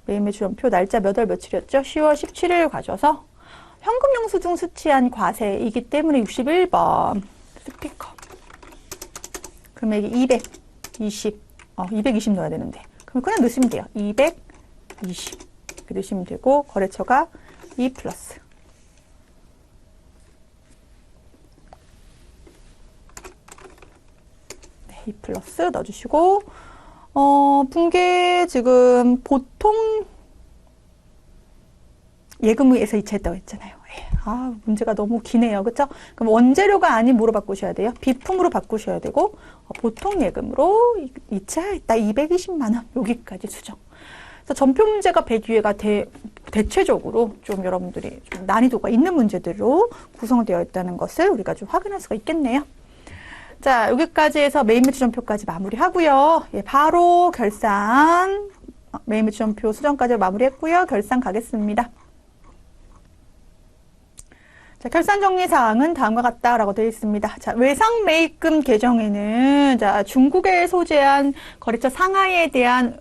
매입매출 전표 날짜 몇 월 며칠이었죠? 10월 17일 가셔서 현금 영수증 수취한 과세이기 때문에 61번 스피커 금액이 220 넣어야 되는데 그럼 그냥 넣으시면 돼요. 220 이렇게 넣으시면 되고 거래처가 2 플러스 네, 2 플러스 넣어주시고 분계 지금 보통 예금에서 이체했다고 했잖아요. 문제가 너무 기네요. 그렇죠? 그럼 원재료가 아닌 뭐로 바꾸셔야 돼요? 비품으로 바꾸셔야 되고 보통 예금으로 이체하였다. 220만 원 여기까지 수정. 그래서 전표 문제가 102회가 대체적으로 좀 여러분들이 좀 난이도가 있는 문제들로 구성되어 있다는 것을 우리가 좀 확인할 수가 있겠네요. 자, 여기까지 해서 매입 매출 전표까지 마무리하고요. 예, 바로 결산 매입 매출 전표 수정까지 마무리했고요. 결산 가겠습니다. 자, 결산 정리 사항은 다음과 같다라고 되어 있습니다. 자, 외상 매입금 계정에는 자, 중국에 소재한 거래처 상하이에 대한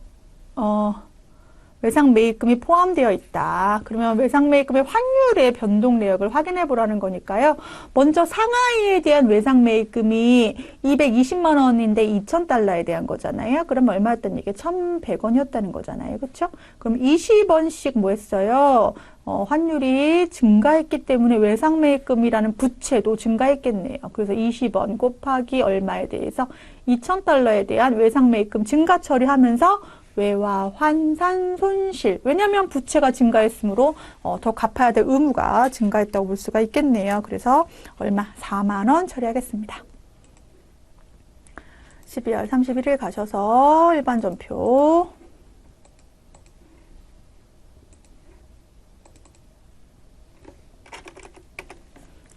외상 매입금이 포함되어 있다. 그러면 외상 매입금의 환율의 변동 내역을 확인해 보라는 거니까요. 먼저 상하이에 대한 외상 매입금이 220만 원인데 2,000달러에 대한 거잖아요. 그러면 얼마였던 얘기? 1,100원이었다는 거잖아요. 그렇죠? 그럼 20원씩 뭐 했어요? 환율이 증가했기 때문에 외상 매입금이라는 부채도 증가했겠네요. 그래서 20원 곱하기 얼마에 대해서 2,000달러에 대한 외상 매입금 증가 처리하면서 외화 환산 손실. 왜냐하면 부채가 증가했으므로 더 갚아야 될 의무가 증가했다고 볼 수가 있겠네요. 그래서 얼마? 4만 원 처리하겠습니다. 12월 31일 가셔서 일반 전표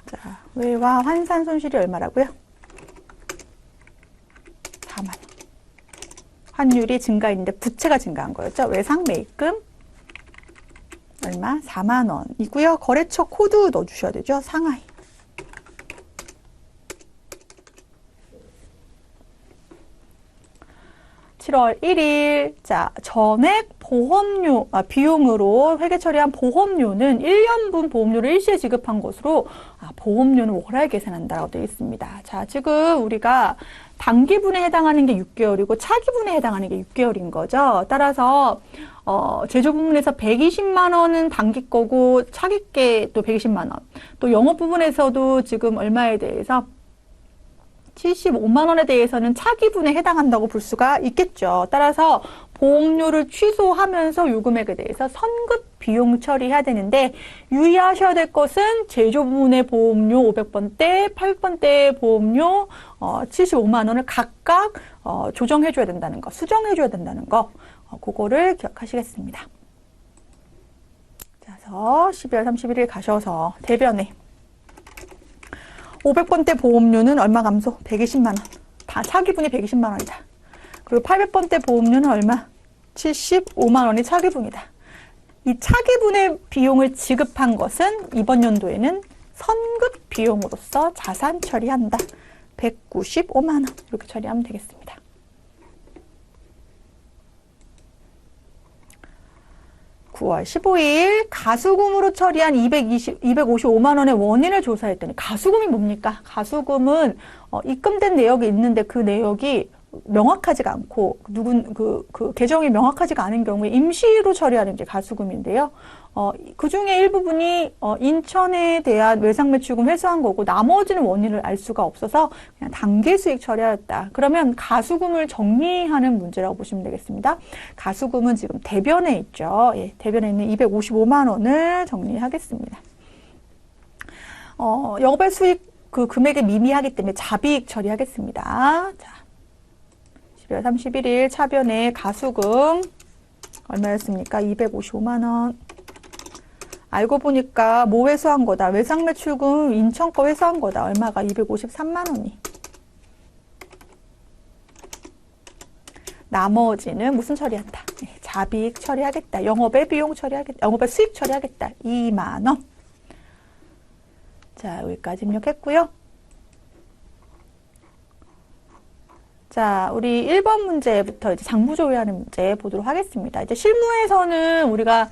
자, 외화 환산 손실이 얼마라고요? 4만 원. 환율이 증가했는데 부채가 증가한 거였죠. 외상 매입금 얼마? 4만 원이고요. 거래처 코드 넣어주셔야 되죠. 상하이. 7월 1일, 자, 전액 보험료, 비용으로 회계 처리한 보험료는 1년분 보험료를 일시에 지급한 것으로, 보험료는 월화에 계산한다라고 되어 있습니다. 자, 지금 우리가 단기분에 해당하는 게 6개월이고 차기분에 해당하는 게 6개월인 거죠. 따라서, 제조 부분에서 120만 원은 단기 거고, 차기 게 또 120만 원. 또 영업 부분에서도 지금 얼마에 대해서 75만 원에 대해서는 차기분에 해당한다고 볼 수가 있겠죠. 따라서 보험료를 취소하면서 요 금액에 대해서 선급 비용 처리해야 되는데 유의하셔야 될 것은 제조 부분의 보험료 500번대, 800번대 보험료 75만 원을 각각 조정해줘야 된다는 거, 수정해줘야 된다는 거, 그거를 기억하시겠습니다. 그래서 12월 31일 가셔서 대변에 500번대 보험료는 얼마 감소? 120만 원. 다 차기분이 120만 원이다. 그리고 800번대 보험료는 얼마? 75만 원이 차기분이다. 이 차기분의 비용을 지급한 것은 이번 연도에는 선급 비용으로서 자산 처리한다. 195만 원. 이렇게 처리하면 되겠습니다. (9월 15일) 가수금으로 처리한 255만 원의 원인을 조사했더니 가수금이 뭡니까? 가수금은 입금된 내역이 있는데 그 내역이 명확하지가 않고 그 계정이 명확하지가 않은 경우에 임시로 처리하는 게 가수금인데요. 그 중에 일부분이 인천에 대한 외상매출금 회수한 거고 나머지는 원인을 알 수가 없어서 그냥 단기 수익 처리하였다. 그러면 가수금을 정리하는 문제라고 보시면 되겠습니다. 가수금은 지금 대변에 있죠. 예, 대변에 있는 255만 원을 정리하겠습니다. 영업외 수익 그 금액이 미미하기 때문에 자비익 처리하겠습니다. 자, 12월 31일 차변에 가수금 얼마였습니까? 255만 원. 알고 보니까 뭐 회수한 거다. 외상매출금 인천 거 회수한 거다. 얼마가? 253만 원이. 나머지는 무슨 처리한다? 자비익 처리하겠다. 영업의 비용 처리하겠다. 영업의 수익 처리하겠다. 2만 원. 자, 여기까지 입력했고요. 자, 우리 1번 문제부터 이제 장부 조회하는 문제 보도록 하겠습니다. 이제 실무에서는 우리가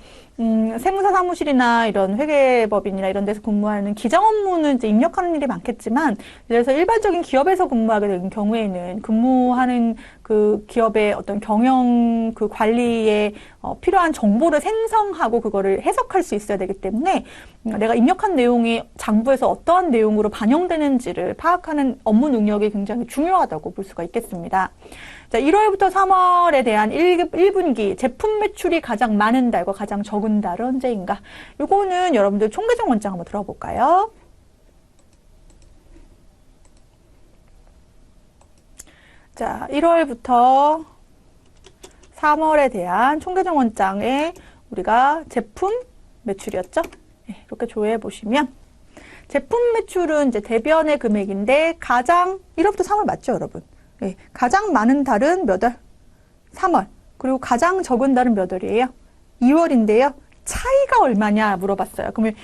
세무사 사무실이나 이런 회계법인이나 이런 데서 근무하는 기장 업무는 이제 입력하는 일이 많겠지만, 그래서 일반적인 기업에서 근무하게 되는 경우에는 근무하는 그 기업의 어떤 경영 그 관리에 필요한 정보를 생성하고 그거를 해석할 수 있어야 되기 때문에 내가 입력한 내용이 장부에서 어떠한 내용으로 반영되는지를 파악하는 업무 능력이 굉장히 중요하다고 볼 수가 있겠습니다. 자, 1월부터 3월에 대한 1분기 제품 매출이 가장 많은 달과 가장 적은 달은 언제인가? 요거는 여러분들 총계정 원장 한번 들어볼까요? 자, 1월부터 3월에 대한 총계정 원장에 우리가 제품 매출이었죠? 네, 이렇게 조회해 보시면 제품 매출은 이제 대변의 금액인데 가장 1월부터 3월 맞죠, 여러분? 네, 가장 많은 달은 몇 월? 3월. 그리고 가장 적은 달은 몇 월이에요? 2월인데요. 차이가 얼마냐 물어봤어요. 그러면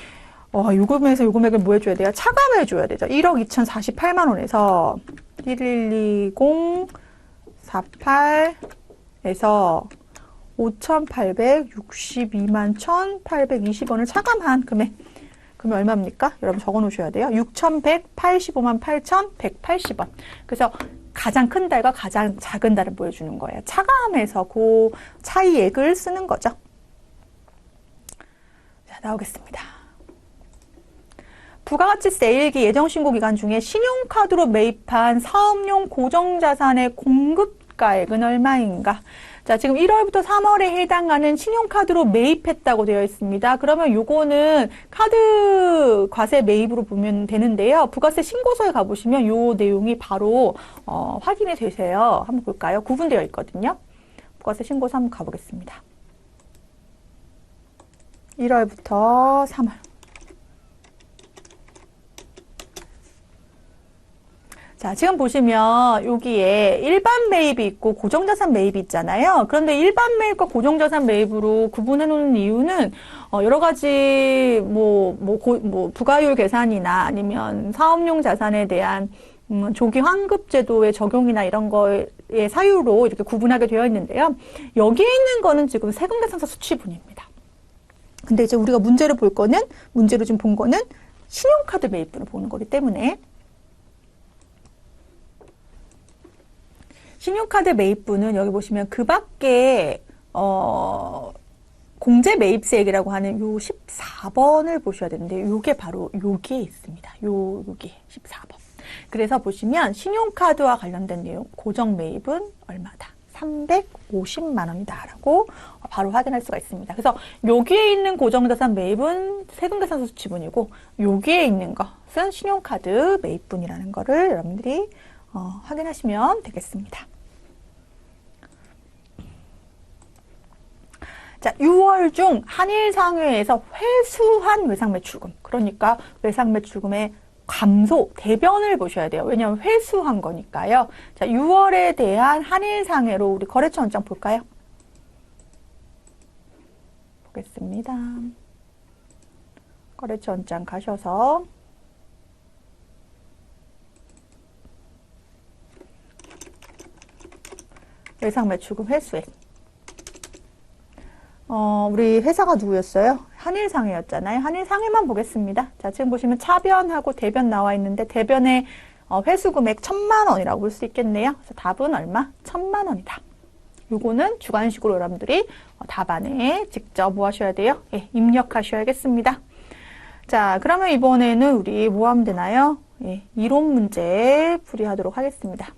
요 금액에서 요 금액을 뭐 해줘야 돼요? 차감해 줘야 되죠. 1억 2,048만 원에서 112048에서 5,862만 1,820원을 차감한 금액. 그러면 얼마입니까? 여러분 적어 놓으셔야 돼요. 6,185만 8,180원. 그래서 가장 큰 달과 가장 작은 달을 보여주는 거예요. 차감해서 그 차이액을 쓰는 거죠. 자, 나오겠습니다. 부가가치세 1기 예정신고 기간 중에 신용카드로 매입한 사업용 고정자산의 공급가액은 얼마인가? 자, 지금 1월부터 3월에 해당하는 신용카드로 매입했다고 되어 있습니다. 그러면 요거는 카드 과세 매입으로 보면 되는데요. 부가세 신고서에 가보시면 요 내용이 바로 확인이 되세요. 한번 볼까요? 구분되어 있거든요. 부가세 신고서 한번 가보겠습니다. 1월부터 3월. 자, 지금 보시면 여기에 일반 매입이 있고 고정자산 매입이 있잖아요. 그런데 일반 매입과 고정자산 매입으로 구분해 놓는 이유는 여러 가지 부가율 계산이나 아니면 사업용 자산에 대한 조기 환급 제도의 적용이나 이런 거에 매입의 사유로 이렇게 구분하게 되어 있는데요. 여기에 있는 거는 지금 세금계산서 수취분입니다. 근데 이제 우리가 문제로 지금 본 거는 신용카드 매입분을 보는 거기 때문에 신용카드 매입분은 여기 보시면 그 밖에 공제 매입세액이라고 하는 요 14번을 보셔야 되는데 요게 바로 여기에 있습니다. 여기 14번. 그래서 보시면 신용카드와 관련된 내용 고정 매입은 얼마다? 350만 원이다 라고 바로 확인할 수가 있습니다. 그래서 여기에 있는 고정자산 매입은 세금계산서 수취분이고 여기에 있는 것은 신용카드 매입분이라는 거를 여러분들이 확인하시면 되겠습니다. 자, 6월 중 한일상회에서 회수한 외상매출금, 그러니까 외상매출금의 감소, 대변을 보셔야 돼요. 왜냐하면 회수한 거니까요. 자, 6월에 대한 한일상회로 우리 거래처 원장 볼까요? 보겠습니다. 거래처 원장 가셔서 외상매출금 회수액. 우리 회사가 누구였어요? 한일상회였잖아요. 한일상회만 보겠습니다. 자, 지금 보시면 차변하고 대변 나와 있는데 대변의 회수 금액 1,000만 원이라고 볼 수 있겠네요. 그래서 답은 얼마? 1,000만 원이다. 요거는 주관식으로 여러분들이 답안에 직접 뭐 하셔야 돼요? 예, 입력하셔야겠습니다. 자, 그러면 이번에는 우리 뭐 하면 되나요? 예, 이론 문제 풀이하도록 하겠습니다.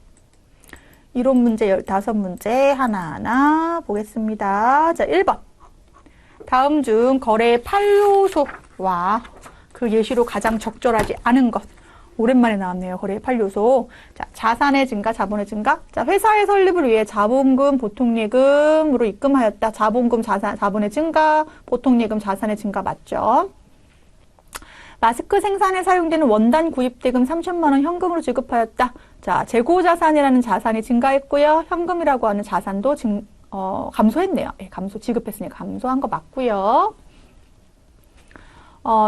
이론 문제 15문제 하나하나 보겠습니다. 자, 1번. 다음 중 거래의 8요소와 그 예시로 가장 적절하지 않은 것. 오랜만에 나왔네요. 거래의 8요소. 자, 자산의 증가, 자본의 증가. 자, 회사의 설립을 위해 자본금, 보통예금으로 입금하였다. 자본금, 자본의 증가, 보통예금, 자산의 증가 맞죠? 마스크 생산에 사용되는 원단 구입대금 3,000만 원 현금으로 지급하였다. 자, 재고자산이라는 자산이 증가했고요. 현금이라고 하는 자산도 감소했네요. 예, 지급했으니까 감소한 거 맞고요.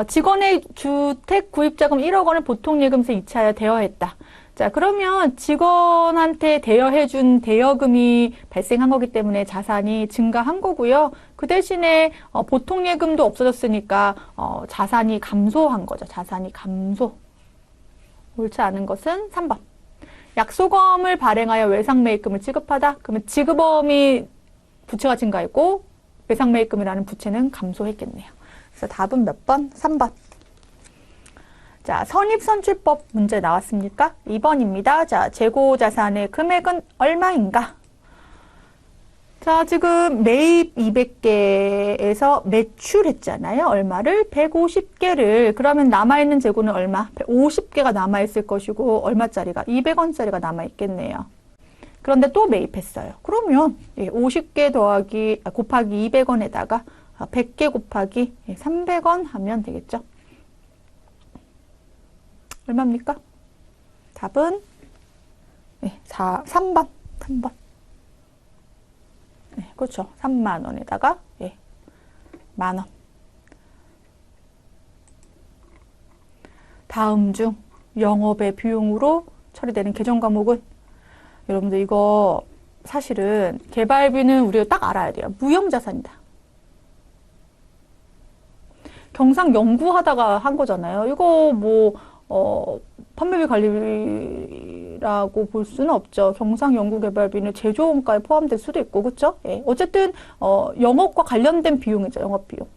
직원의 주택 구입자금 1억 원을 보통예금세 이체하여 대여했다. 자, 그러면 직원한테 대여해준 대여금이 발생한 거기 때문에 자산이 증가한 거고요. 그 대신에 보통예금도 없어졌으니까 자산이 감소한 거죠. 자산이 감소. 옳지 않은 것은 3번. 약소금을 발행하여 외상매입금을 지급하다. 그러면 지급엄이 부채가 증가했고 외상매입금이라는 부채는 감소했겠네요. 그래서 답은 몇 번? 3번. 자, 선입선출법 문제 나왔습니까? 2번입니다. 자, 재고자산의 금액은 얼마인가? 자, 지금 매입 200개에서 매출했잖아요. 얼마를? 150개를. 그러면 남아있는 재고는 얼마? 50개가 남아있을 것이고 얼마짜리가? 200원짜리가 남아있겠네요. 그런데 또 매입했어요. 그러면 50개 곱하기 200원에다가 100개 곱하기 300원 하면 되겠죠? 얼마입니까? 답은 3번. 네, 그렇죠. 3만 원에다가 만 원. 다음 중 영업의 비용으로 처리되는 계정 과목은 여러분들 이거 사실은 개발비는 우리가 딱 알아야 돼요. 무형자산이다. 경상 연구하다가 한 거잖아요. 이거 뭐 판매비 관리라고 볼 수는 없죠. 경상 연구개발비는 제조원가에 포함될 수도 있고, 그렇죠? 예. 어쨌든 영업과 관련된 비용이죠. 영업비용.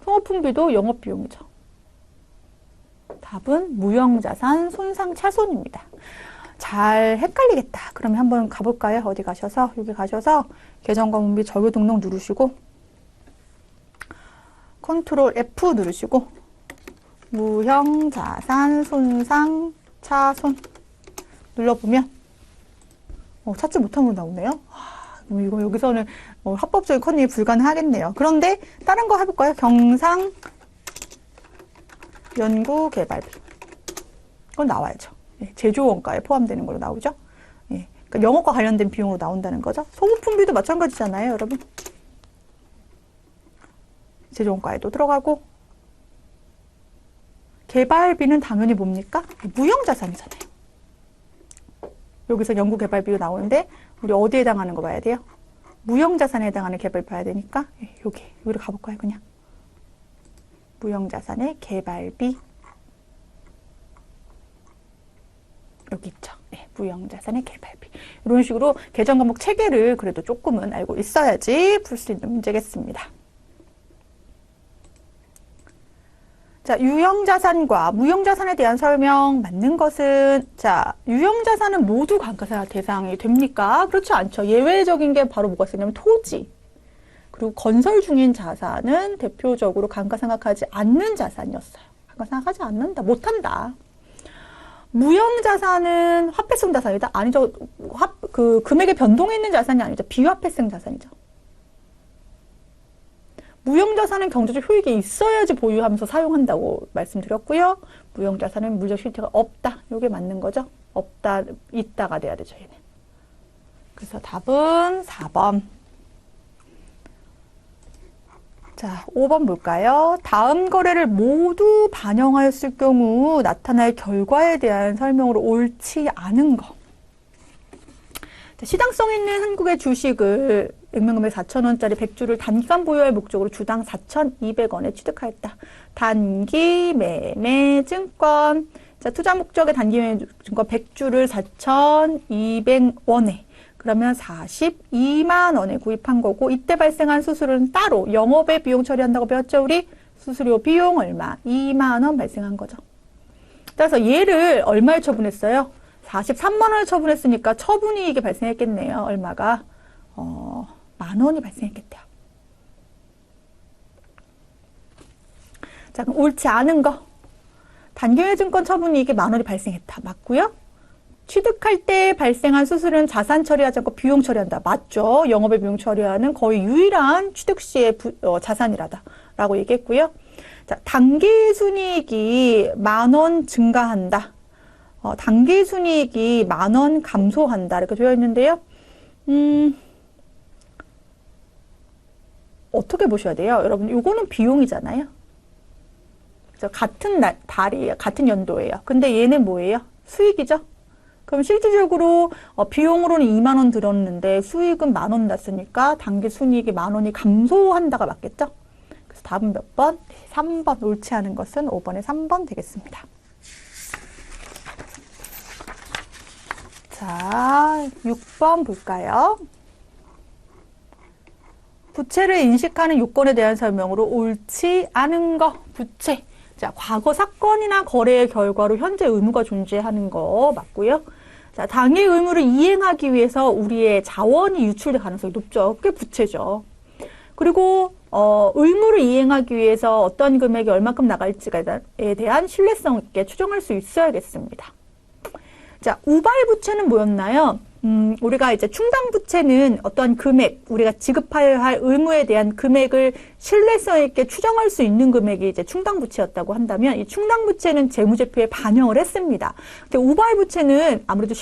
소모품비도 영업비용이죠. 답은 무형자산 손상차손입니다. 잘 헷갈리겠다. 그러면 한번 가볼까요? 어디 가셔서 여기 가셔서 계정과목비 절교 등록 누르시고 컨트롤 F 누르시고 무형자산 손상차손 눌러보면 찾지 못함으로 나오네요. 이거 여기서는 합법적인 컨닝이 불가능하겠네요. 그런데 다른 거 해볼까요? 경상 연구개발비. 그건 나와야죠. 제조원가에 포함되는 걸로 나오죠. 그러니까 영업과 관련된 비용으로 나온다는 거죠. 소모품비도 마찬가지잖아요, 여러분. 제조원가에도 들어가고 개발비는 당연히 뭡니까? 무형자산이잖아요. 여기서 연구개발비가 나오는데 우리 어디에 해당하는 거 봐야 돼요? 무형자산에 해당하는 개발 봐야 되니까 여기로 가볼까요? 그냥 무형자산의 개발비 여기 있죠. 네, 무형자산의 개발비. 이런 식으로 계정 과목 체계를 그래도 조금은 알고 있어야지 풀 수 있는 문제겠습니다. 자, 유형자산과 무형자산에 대한 설명 맞는 것은, 자, 유형자산은 모두 감가상각 대상이 됩니까? 그렇지 않죠. 예외적인 게 바로 뭐가 있냐면 토지. 그리고 건설 중인 자산은 대표적으로 감가상각하지 않는 자산이었어요. 감가상각하지 않는다. 못한다. 무형자산은 화폐성 자산이다? 아니죠. 금액의 변동이 있는 자산이 아니죠. 비화폐성 자산이죠. 무형자산은 경제적 효익이 있어야지 보유하면서 사용한다고 말씀드렸고요. 무형자산은 물적 실체가 없다. 이게 맞는 거죠. 없다, 있다가 돼야 되죠. 얘는. 그래서 답은 4번. 자, 5번 볼까요? 다음 거래를 모두 반영하였을 경우 나타날 결과에 대한 설명으로 옳지 않은 거. 자, 시장성 있는 한국의 주식을 액면금액 4,000원짜리 100주를 단기간 보유할 목적으로 주당 4,200원에 취득하였다. 단기 매매 증권. 자, 투자 목적의 단기 매매 증권 100주를 4,200원에 그러면 42만 원에 구입한 거고 이때 발생한 수수료는 따로 영업의 비용 처리한다고 배웠죠. 우리 수수료 비용 얼마? 2만 원 발생한 거죠. 따라서 얘를 얼마에 처분했어요? 43만 원을 처분했으니까 처분이익이 발생했겠네요. 얼마가? 만 원이 발생했겠대요. 자, 그럼 옳지 않은 거. 단기외 증권 처분이익이 만 원이 발생했다. 맞고요. 취득할 때 발생한 수수료는 자산 처리하지 않고 비용 처리한다. 맞죠. 영업의 비용 처리하는 거의 유일한 취득 시의 자산이라다. 라고 얘기했고요. 자, 단기 순이익이 만 원 증가한다. 단기 순이익이 만 원 감소한다. 이렇게 되어 있는데요. 어떻게 보셔야 돼요? 여러분, 요거는 비용이잖아요. 같은 달이에요. 같은 연도예요. 근데 얘는 뭐예요? 수익이죠? 그럼 실질적으로 비용으로는 2만 원 들었는데 수익은 만 원 났으니까 단기 순이익이 만 원이 감소한다가 맞겠죠? 그래서 답은 몇 번? 3번. 옳지 않은 것은 5번에 3번 되겠습니다. 자, 6번 볼까요? 부채를 인식하는 요건에 대한 설명으로 옳지 않은 거. 부채. 자, 과거 사건이나 거래의 결과로 현재 의무가 존재하는 거 맞고요. 자, 당해 의무를 이행하기 위해서 우리의 자원이 유출될 가능성이 높죠. 그게 부채죠. 그리고 의무를 이행하기 위해서 어떤 금액이 얼마큼 나갈지에 대한 신뢰성 있게 추정할 수 있어야겠습니다. 자, 우발 부채는 뭐였나요? 우리가 이제 충당 부채는 어떤 금액, 우리가 지급해야 할 의무에 대한 금액을 신뢰성 있게 추정할 수 있는 금액이 이제 충당 부채였다고 한다면 이 충당 부채는 재무제표에 반영을 했습니다. 근데 우발 부채는 아무래도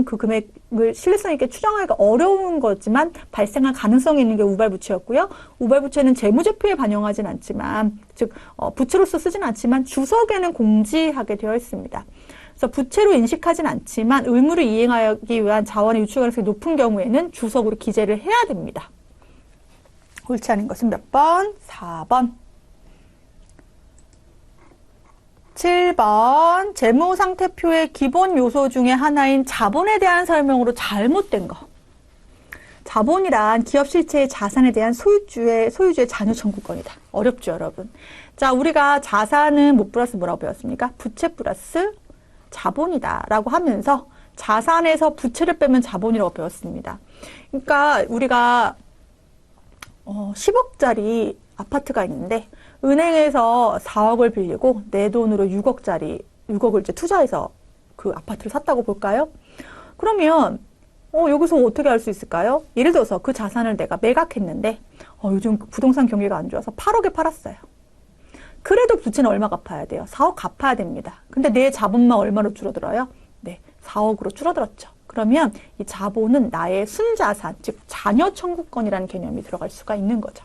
그 금액을 신뢰성 있게 추정하기가 어려운 거지만 발생할 가능성이 있는 게 우발 부채였고요. 우발 부채는 재무제표에 반영하진 않지만, 즉 부채로서 쓰진 않지만 주석에는 공지하게 되어 있습니다. 그래서 부채로 인식하진 않지만 의무를 이행하기 위한 자원의 유출 가능성이 높은 경우에는 주석으로 기재를 해야 됩니다. 옳지 않은 것은 몇 번? 4번. 7번. 재무상태표의 기본 요소 중에 하나인 자본에 대한 설명으로 잘못된 거. 자본이란 기업 실체의 자산에 대한 소유주의 잔여 청구권이다. 어렵죠, 여러분. 자, 우리가 자산은 뭐 플러스 뭐라고 배웠습니까? 부채 플러스 자본이다 라고 하면서 자산에서 부채를 빼면 자본이라고 배웠습니다. 그러니까 우리가 10억짜리 아파트가 있는데 은행에서 4억을 빌리고 내 돈으로 6억을 이제 투자해서 그 아파트를 샀다고 볼까요? 그러면 여기서 어떻게 할 수 있을까요? 예를 들어서 그 자산을 내가 매각했는데 요즘 부동산 경기가 안 좋아서 8억에 팔았어요. 그래도 부채는 얼마 갚아야 돼요? 4억 갚아야 됩니다. 근데 내 자본만 얼마로 줄어들어요? 네, 4억으로 줄어들었죠. 그러면 이 자본은 나의 순자산, 즉 잔여 청구권이라는 개념이 들어갈 수가 있는 거죠.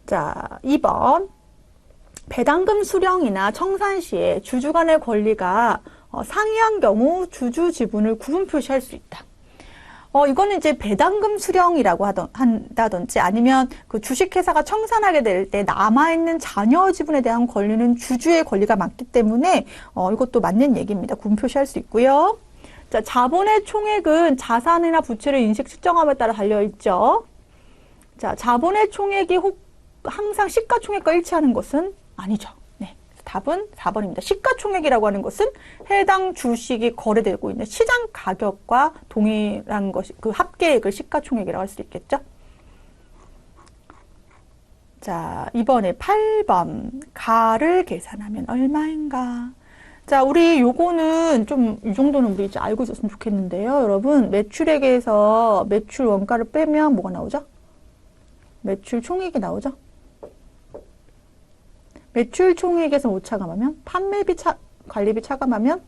자, 2번. 배당금 수령이나 청산 시에 주주 간의 권리가 상이한 경우 주주 지분을 구분 표시할 수 있다. 이거는 이제 배당금 수령이라고 한다든지 아니면 그 주식회사가 청산하게 될 때 남아있는 자녀 지분에 대한 권리는 주주의 권리가 많기 때문에 이것도 맞는 얘기입니다. 구분 표시할 수 있고요. 자, 자본의 총액은 자산이나 부채를 인식 측정함에 따라 달려있죠. 자, 자본의 총액이 항상 시가총액과 일치하는 것은 아니죠. 네, 답은 4번입니다. 시가총액이라고 하는 것은 해당 주식이 거래되고 있는 시장 가격과 동일한 것이 그 합계액을 시가총액이라고 할 수 있겠죠. 자, 이번에 8번 가를 계산하면 얼마인가? 자, 우리 요거는 좀 이 정도는 우리 이제 알고 있었으면 좋겠는데요. 여러분, 매출액에서 매출 원가를 빼면 뭐가 나오죠? 매출 총액이 나오죠? 매출 총액에서 못 차감하면, 판매비 관리비 차감하면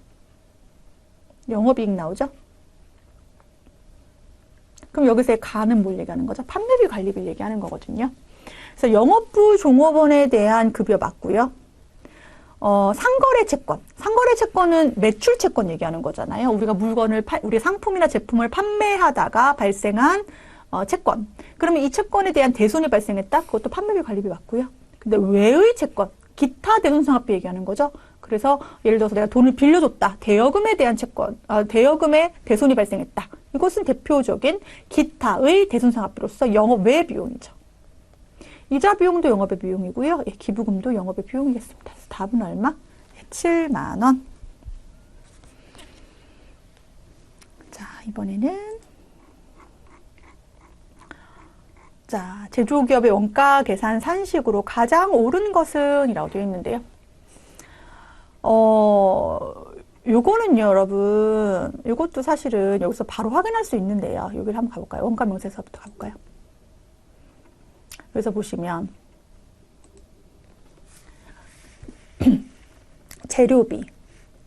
영업이익 나오죠? 그럼 여기서의 가는 뭘 얘기하는 거죠? 판매비 관리비를 얘기하는 거거든요. 그래서 영업부 종업원에 대한 급여 맞고요. 상거래 채권. 상거래 채권은 매출 채권 얘기하는 거잖아요. 우리가 우리 상품이나 제품을 판매하다가 발생한 채권. 그러면 이 채권에 대한 대손이 발생했다? 그것도 판매비 관리비 맞고요. 근데 외의 채권, 기타 대손상합비 얘기하는 거죠. 그래서 예를 들어서 내가 돈을 빌려줬다. 대여금에 대한 채권, 대여금에 대손이 발생했다. 이것은 대표적인 기타의 대손상합비로서 영업 외 비용이죠. 이자 비용도 영업의 비용이고요. 예, 기부금도 영업의 비용이겠습니다. 그래서 답은 얼마? 7만 원. 자, 이번에는 자, 제조기업의 원가 계산 산식으로 가장 옳은 것은 이라고 되어 있는데요. 요거는요, 여러분. 요것도 사실은 여기서 바로 확인할 수 있는데요. 여기를 한번 가볼까요? 원가 명세서부터 가볼까요? 그래서 보시면 재료비,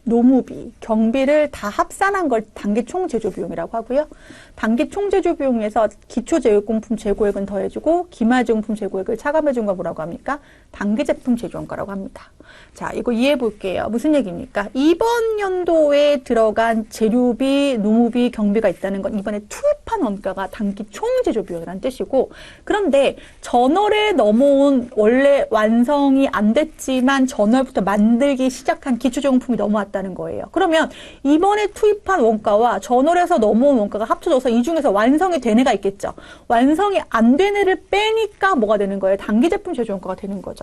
노무비, 경비를 다 합산한 걸 단기 총제조비용이라고 하고요. 단기 총제조비용에서 기초제조공품 재고액은 더해주고 기말제공품 재고액을 차감해준 거 뭐라고 합니까? 단기제품 제조원가라고 합니다. 자, 이거 이해해 볼게요. 무슨 얘기입니까? 이번 연도에 들어간 재료비, 노무비, 경비가 있다는 건 이번에 투입한 원가가 단기 총제조비용이라는 뜻이고, 그런데 전월에 넘어온 원래 완성이 안 됐지만 전월부터 만들기 시작한 기초제공품이 넘어왔다는 거예요. 그러면 이번에 투입한 원가와 전월에서 넘어온 원가가 합쳐져서 이 중에서 완성이 된 애가 있겠죠. 완성이 안 된 애를 빼니까 뭐가 되는 거예요? 단기제품 제조원가가 되는 거죠.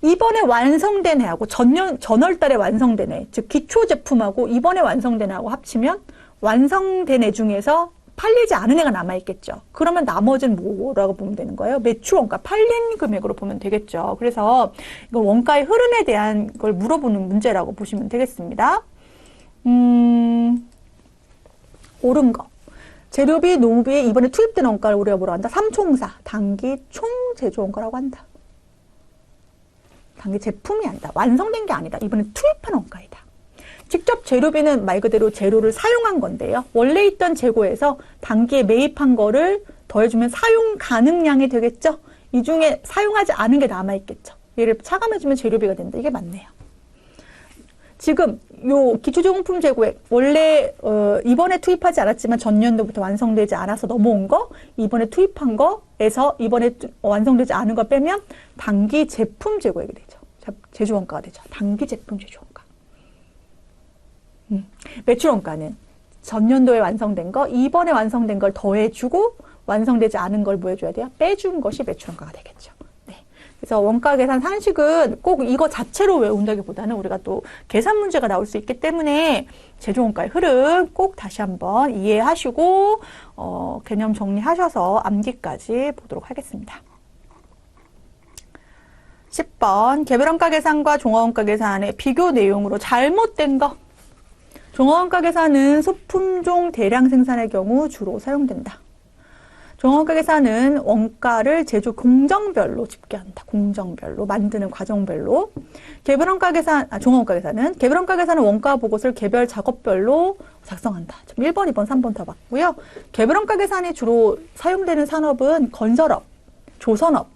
이번에 완성된 애하고 전월 달에 완성된 애, 즉 기초 제품하고 이번에 완성된 애하고 합치면 완성된 애 중에서 팔리지 않은 애가 남아있겠죠. 그러면 나머지는 뭐라고 보면 되는 거예요? 매출 원가, 팔린 금액으로 보면 되겠죠. 그래서 이거 원가의 흐름에 대한 걸 물어보는 문제라고 보시면 되겠습니다. 옳은 거. 재료비, 노무비에 이번에 투입된 원가를 우리가 뭐라고 한다? 삼총사, 단기 총제조 원가라고 한다. 단기 제품이 아니다. 완성된 게 아니다. 이번에 투입한 원가이다. 직접 재료비는 말 그대로 재료를 사용한 건데요. 원래 있던 재고에서 단기에 매입한 거를 더해주면 사용 가능량이 되겠죠. 이 중에 사용하지 않은 게 남아있겠죠. 얘를 차감해주면 재료비가 된다. 이게 맞네요. 지금 요 기초제공품 재고액 원래 이번에 투입하지 않았지만 전년도부터 완성되지 않아서 넘어온 거, 이번에 투입한 거에서 이번에 완성되지 않은 거 빼면 단기 제품 재고액이 되죠. 제조원가가 되죠. 단기 제품 제조원가. 매출원가는 전년도에 완성된 거, 이번에 완성된 걸 더해주고 완성되지 않은 걸 뭐 해줘야 돼요? 빼준 것이 매출원가가 되겠죠. 네. 그래서 원가 계산 산식은 꼭 이거 자체로 외운다기보다는 우리가 또 계산 문제가 나올 수 있기 때문에 제조원가의 흐름 꼭 다시 한번 이해하시고 개념 정리하셔서 암기까지 보도록 하겠습니다. 10번 개별원가 계산과 종합원가 계산의 비교 내용으로 잘못된 거. 종합원가 계산은 소품종 대량 생산의 경우 주로 사용된다. 종합원가 계산은 원가를 제조 공정별로 집계한다. 공정별로 만드는 과정별로. 종합원가 계산은 개별원가 계산은 원가 보고서를 개별 작업별로 작성한다. 1번, 2번, 3번 다 맞고요. 개별원가 계산이 주로 사용되는 산업은 건설업, 조선업,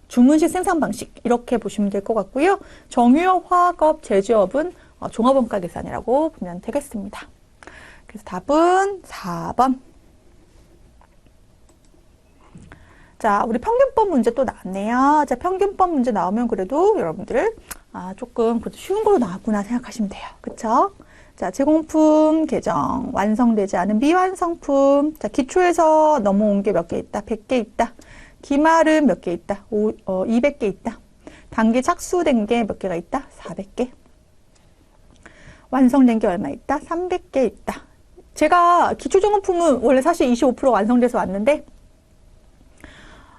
주문식 생산 방식 이렇게 보시면 될 것 같고요. 정유업, 화학업, 제조업은 종합원가 계산이라고 보면 되겠습니다. 그래서 답은 4번. 자, 우리 평균법 문제 또 나왔네요. 자, 평균법 문제 나오면 그래도 여러분들 조금 그래도 쉬운 걸로 나왔구나 생각하시면 돼요. 그쵸? 자, 제공품 개정, 완성되지 않은 미완성품. 자, 기초에서 넘어온 게 몇 개 있다? 100개 있다. 기말은 몇 개 있다? 200개 있다. 단기 착수된 게 몇 개가 있다? 400개. 완성된 게 얼마 있다? 300개 있다. 제가 기초제공품은 원래 사실 25% 완성돼서 왔는데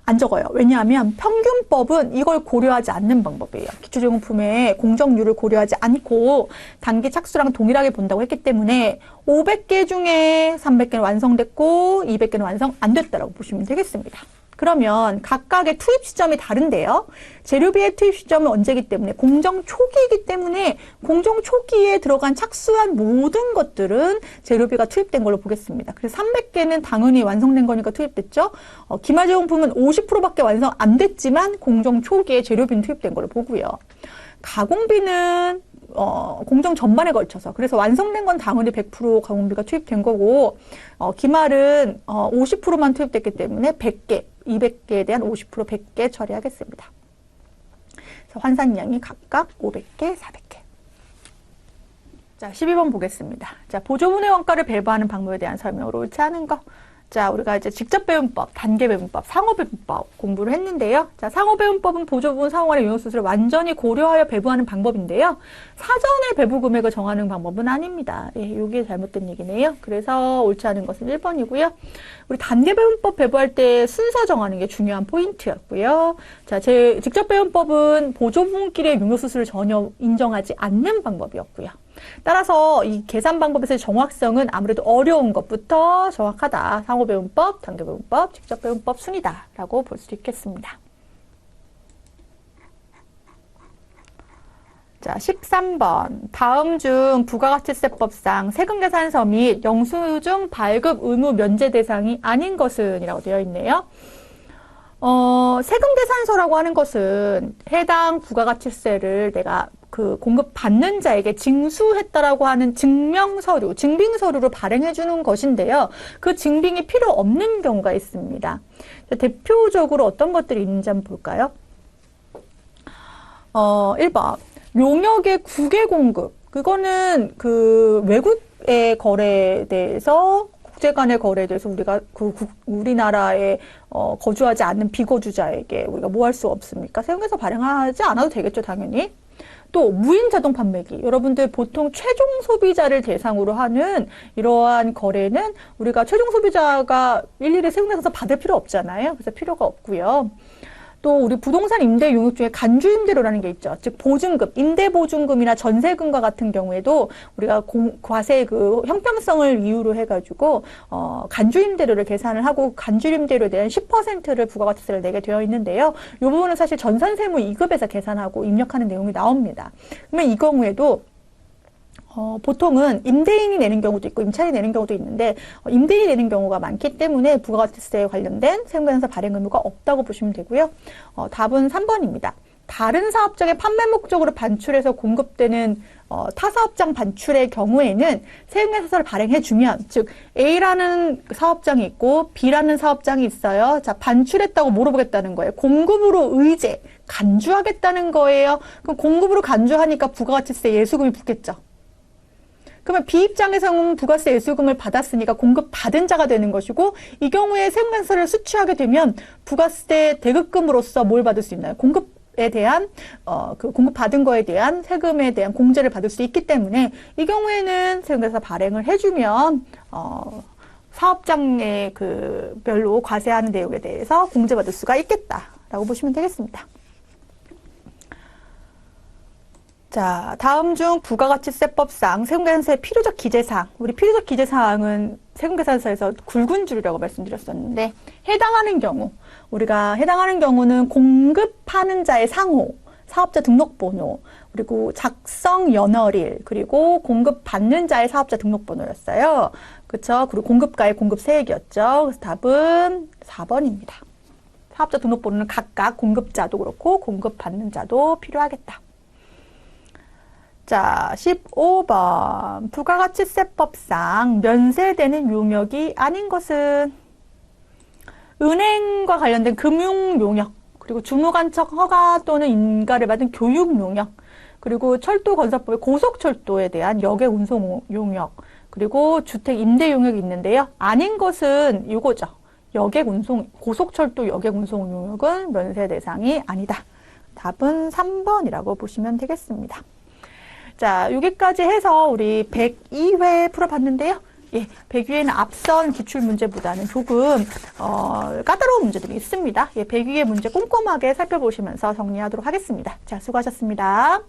안 적어요. 왜냐하면 평균법은 이걸 고려하지 않는 방법이에요. 기초제공품의 공정률을 고려하지 않고 단기 착수랑 동일하게 본다고 했기 때문에 500개 중에 300개는 완성됐고 200개는 완성 안 됐다라고 보시면 되겠습니다. 그러면 각각의 투입 시점이 다른데요. 재료비의 투입 시점은 언제이기 때문에 공정 초기이기 때문에 공정 초기에 들어간 착수한 모든 것들은 재료비가 투입된 걸로 보겠습니다. 그래서 300개는 당연히 완성된 거니까 투입됐죠. 기말제공품은 50%밖에 완성 안 됐지만 공정 초기에 재료비는 투입된 걸로 보고요. 가공비는 공정 전반에 걸쳐서 그래서 완성된 건 당연히 100% 가공비가 투입된 거고 기말은 50%만 투입됐기 때문에 100개, 200개에 대한 50% 100개 처리하겠습니다. 그래서 환산량이 각각 500개, 400개. 자, 12번 보겠습니다. 자, 보조분해 원가를 배분하는 방법에 대한 설명으로 옳지 않은 거. 자, 우리가 이제 직접 배분법, 단계 배분법, 상호 배분법 공부를 했는데요. 자, 상호 배분법은 보조분 상호간의 용역수수를 완전히 고려하여 배분하는 방법인데요. 사전에 배분 금액을 정하는 방법은 아닙니다. 예, 이게 잘못된 얘기네요. 그래서 옳지 않은 것은 1번이고요. 우리 단계 배분법 배분할 때 순서 정하는 게 중요한 포인트였고요. 자, 제 직접 배분법은 보조분끼리의 용역수수를 전혀 인정하지 않는 방법이었고요. 따라서 이 계산 방법에서의 정확성은 아무래도 어려운 것부터 정확하다. 상호 배분법, 단계 배분법, 직접 배분법 순이다 라고 볼 수 있겠습니다. 자, 13번. 다음 중 부가가치세법상 세금계산서 및 영수증 발급 의무 면제 대상이 아닌 것은 이라고 되어 있네요. 세금계산서라고 하는 것은 해당 부가가치세를 내가 공급받는 자에게 징수했다라고 하는 증명서류, 증빙서류로 발행해 주는 것인데요. 그 증빙이 필요 없는 경우가 있습니다. 대표적으로 어떤 것들이 있는지 한번 볼까요? 1번. 용역의 국외 공급. 그거는 외국의 거래에 대해서 국제 간의 거래에 대해서 우리가 우리나라에 거주하지 않는 비거주자에게 우리가 뭐 할 수 없습니까? 세금계산서 발행하지 않아도 되겠죠, 당연히. 또 무인 자동 판매기. 여러분들 보통 최종 소비자를 대상으로 하는 이러한 거래는 우리가 최종 소비자가 일일이 세금계산서 받을 필요 없잖아요. 그래서 필요가 없고요. 또 우리 부동산 임대 용역 중에 간주임대료라는 게 있죠. 즉 보증금, 임대보증금이나 전세금과 같은 경우에도 우리가 과세 형평성을 이유로 해가지고 간주임대료를 계산을 하고 간주임대료에 대한 10%를 부가가치세를 내게 되어 있는데요. 이 부분은 사실 전산세무 2급에서 계산하고 입력하는 내용이 나옵니다. 그러면 이 경우에도 보통은 임대인이 내는 경우도 있고 임차인이 내는 경우도 있는데 임대인이 내는 경우가 많기 때문에 부가가치세에 관련된 세금계산서 발행 의무가 없다고 보시면 되고요. 답은 3번입니다. 다른 사업장의 판매 목적으로 반출해서 공급되는 타사업장 반출의 경우에는 세금계산서를 발행해주면, 즉 A라는 사업장이 있고 B라는 사업장이 있어요. 자, 반출했다고 물어보겠다는 거예요. 공급으로 의제, 간주하겠다는 거예요. 그럼 공급으로 간주하니까 부가가치세 예수금이 붙겠죠. 그러면 B 입장에서는 부가세 예수금을 받았으니까 공급받은 자가 되는 것이고, 이 경우에 세금계산서를 수취하게 되면 부가세 대급금으로서 뭘 받을 수 있나요? 공급에 대한 공급받은 거에 대한 세금에 대한 공제를 받을 수 있기 때문에 이 경우에는 세금계산서 발행을 해주면 사업장의 별로 과세하는 내용에 대해서 공제받을 수가 있겠다라고 보시면 되겠습니다. 자, 다음 중 부가가치세법상 세금계산서의 필요적 기재사항. 우리 필요적 기재사항은 세금계산서에서 굵은 줄이라고 말씀드렸었는데, 우리가 해당하는 경우는 공급하는 자의 상호, 사업자 등록번호, 그리고 작성 연월일, 그리고 공급받는 자의 사업자 등록번호였어요. 그쵸? 그리고 공급가의 공급세액이었죠. 그래서 답은 4번입니다. 사업자 등록번호는 각각 공급자도 그렇고 공급받는 자도 필요하겠다. 자, 15번. 부가가치세법상 면세되는 용역이 아닌 것은 은행과 관련된 금융 용역, 그리고 주무관청 허가 또는 인가를 받은 교육 용역, 그리고 철도건설법의 고속철도에 대한 여객 운송 용역, 그리고 주택 임대 용역이 있는데요. 아닌 것은 이거죠. 여객 운송, 고속철도 여객 운송 용역은 면세 대상이 아니다. 답은 3번이라고 보시면 되겠습니다. 자, 여기까지 해서 우리 102회 풀어봤는데요. 예, 102회는 앞선 기출문제보다는 조금 까다로운 문제들이 있습니다. 예, 102회 문제 꼼꼼하게 살펴보시면서 정리하도록 하겠습니다. 자, 수고하셨습니다.